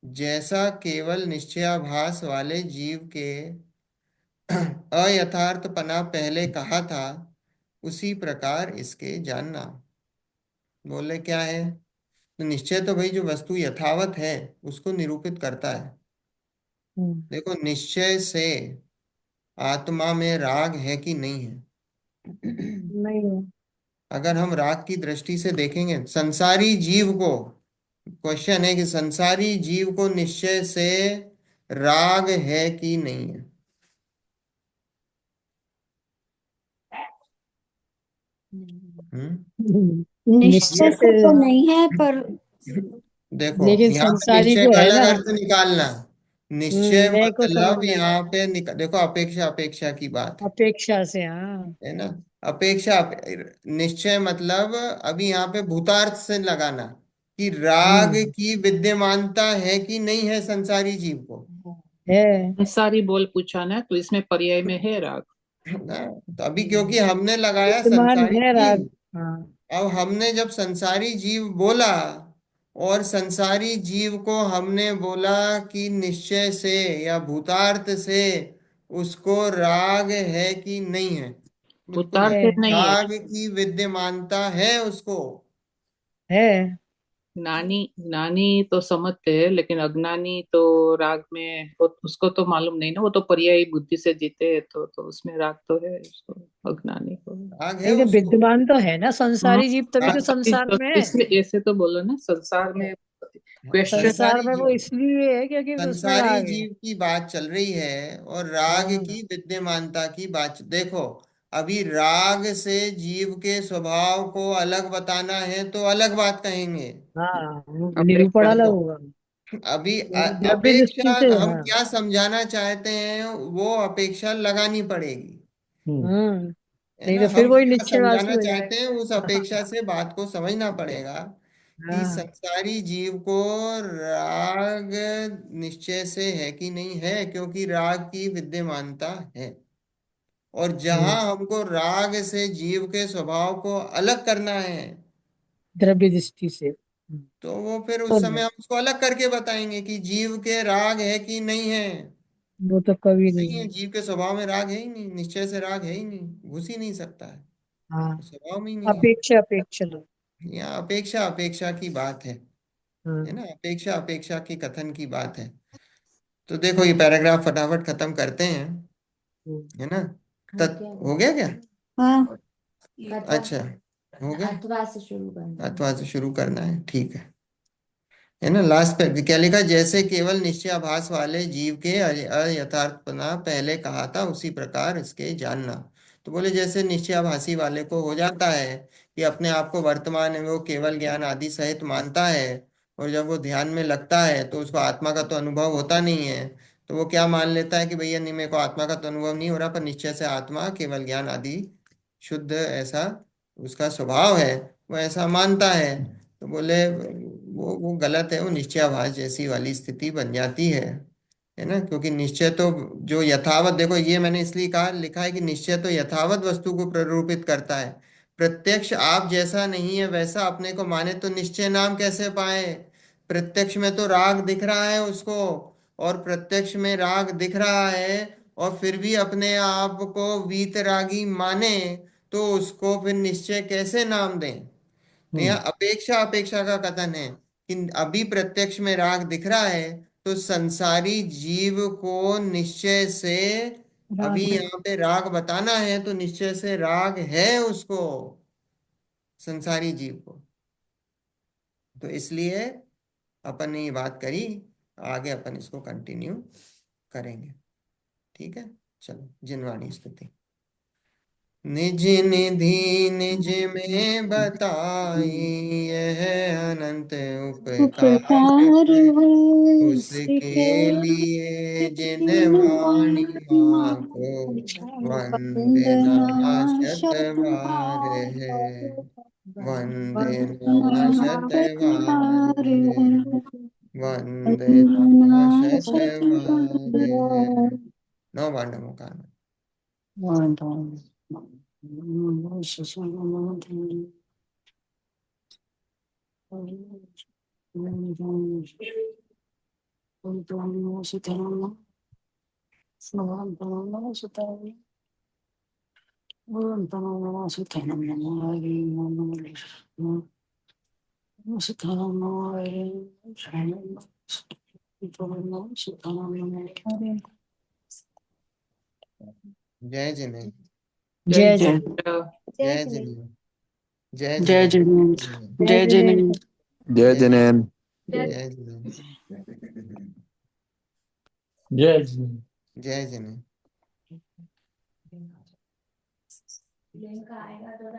जैसा केवल निश्चयाभास वाले जीव के अयथार्थपना पहले कहा था, उसी प्रकार इसके जानना। बोले क्या है? तो निश्चय तो भाई जो वस्तु यथावत है उसको निरूपित करता है। हम्म, देखो, निश्चय से आत्मा में राग है कि नहीं है? नहीं है। अगर हम राग की दृष्टि से देखेंगे संसारी जीव को, क्वेश्चन है कि संसारी जीव को निश्चय से राग है कि नहीं है? हम्म। निश्चय निश्चय से तो से। नहीं है, पर देखो, लेकिन यहाँ पे संसारी निश्चय जो का है अलग ना। अर्थ निकालना। निश्चय है को मतलब समझना है। यहाँ पे देखो, अपेक्षा अपेक्षा की बात अपेक्षा से, हाँ। है ना? अपेक्षा निश्चय मतलब अभी यहाँ पे भूतार्थ से लगाना कि राग हम्म। की विद्यमानता है कि नहीं है संसारी जीव को। है। संसारी बोल पूछा ना, तो इसमें पर्याय में है राग। ना, तो अभी क्योंकि हमने लगाया विद्यमान संसारी है जीव, राग। हाँ। अब हमने जब संसारी जीव बोला, और संसारी जीव को हमने बोला कि निश्चय से या भूतार्थ से उसको राग है कि नहीं है? बिल्कुल उतार है। से है। नहीं है। राग की विद्यमानता है उसको। है। ज्ञानी ज्ञानी तो समझते हैं, लेकिन अज्ञानी तो राग में उसको तो मालूम नहीं ना, वो तो पर्यायी बुद्धि से जीते हैं, तो उसमें राग तो है उसको, अज्ञानी को। राग है नहीं तो उसको। विद्यमान तो है ना हाँ, संसारी जीव, तभी तो संसार में है। इसलिए ऐसे तो बोलो ना, संसार में क्वेश्चन। संसार संसारी में वो जीव, इसलिए है क्योंकि उसमें संसारी राग है। जीव की बात चल रही है, और राग हाँ। की विद्यमानता की बात। देखो, अभी राग से जीव के स्वभाव को अलग बताना है तो अलग बात कहेंगे। हाँ, वो निरूपण अपेक्षा। अलग देखो, होगा। अभी द्रव्य अपेक्षा, दृष्टि से, हम हाँ। क्या समझाना चाहते हैं वो अपेक्षा लगानी पड़ेगी, हम्म। है नहीं ना? तो फिर हम वही क्या निश्चयवासी समझाना हो चाहते हैं उस जाएगा। अपेक्षा से बात को समझना पड़ेगा, कि हाँ। संसारी जीव को राग निश्चय से है कि नहीं है, क्योंकि राग की विद्यमानता है। और जहां हम्म, हमको राग से जीव के स्वभाव को अलग करना है, द्रव्य दृष्टि से। तो वो फिर तो उस समय हम उसको अलग करके बताएंगे कि जीव के राग है कि नहीं है। वो तो कभी नहीं नहीं है, है। जीव के स्वभाव में राग है ही नहीं, निश्चय से राग है ही नहीं, घुस ही नहीं सकता है, हाँ। वो स्वभाव में ही नहीं है। अपेक्षा अपेक्षा लो। यहाँ अपेक्षा अपेक्षा की बात है हाँ। ना? अपेक्षा अपेक्षा की कथन की बात है। तो देखो, ये पैराग्राफ फटाफट खत्म करते हैं, हम्म। है ना? हो तत् गया हो गया क्या? हाँ, अथवा, अच्छा, हो गया। अथवा से शुरू करना है। अथवा से शुरू करना है, ठीक है ना? लास्ट पे क्या लिखा? जैसे केवल निश्चयाभास वाले जीव के अयथार्थपना पहले कहा था, उसी प्रकार इसके जानना। तो बोले जैसे निश्चयाभासी वाले को हो जाता है कि अपने आप को वर्तमान में वो केवल ज्ञान आदि सहित मानता है, और जब वो ध्यान में लगता है तो उसको आत्मा का तो अनुभव होता नहीं है। तो वो क्या मान लेता है कि भैया नहीं, मेरे को आत्मा का तो अनुभव नहीं हो रहा, पर निश्चय से आत्मा केवल ज्ञान आदि शुद्ध, ऐसा उसका स्वभाव है, वो ऐसा मानता है। तो बोले वो गलत है, वो निश्चयाभास जैसी वाली स्थिति बन जाती है ना? क्योंकि निश्चय तो जो यथावत, देखो ये मैंने इसलिए कहा, लिखा है कि निश्चय तो यथावत वस्तु को प्ररूपित करता है। प्रत्यक्ष आप जैसा नहीं है वैसा अपने को माने तो निश्चय नाम कैसे पाए? प्रत्यक्ष में तो राग दिख रहा है उसको, और प्रत्यक्ष में राग दिख रहा है, और फिर भी अपने आप को वीतरागी माने, तो उसको फिर निश्चय कैसे नाम दें? तो यहाँ अपेक्षा अपेक्षा का कथन है कि अभी प्रत्यक्ष में राग दिख रहा है, तो संसारी जीव को निश्चय से, अभी राग यहाँ पे राग बताना है तो निश्चय से राग है उसको, संसारी जीव को। तो इसलिए अपन ने ये बात करी, आगे अपन इसको कंटिन्यू करेंगे। ठीक है, चलो जिनवाणी स्तुति। निज निधि निज में बताई, यह अनंत उपकार उपकार है, है उसके लिए जिन वाणी माँ को वंदना शतबार है, वंदना शतबार है, वंदना शतबार है। नौ बांडवों का नाम। जय जिनेन्द्र। जय जय जय जिनेन्द्र। जय जिनेन्द्र। जय जय जिनेन्द्र। जिनेन्द्र। जय जय जिनेन्द्र। जिनेन्द्र। जय जय जैन। जय जिनेन्द्र। जय जिनेन्द्र। जय जिनेन्द्र। लिंक आएगा तो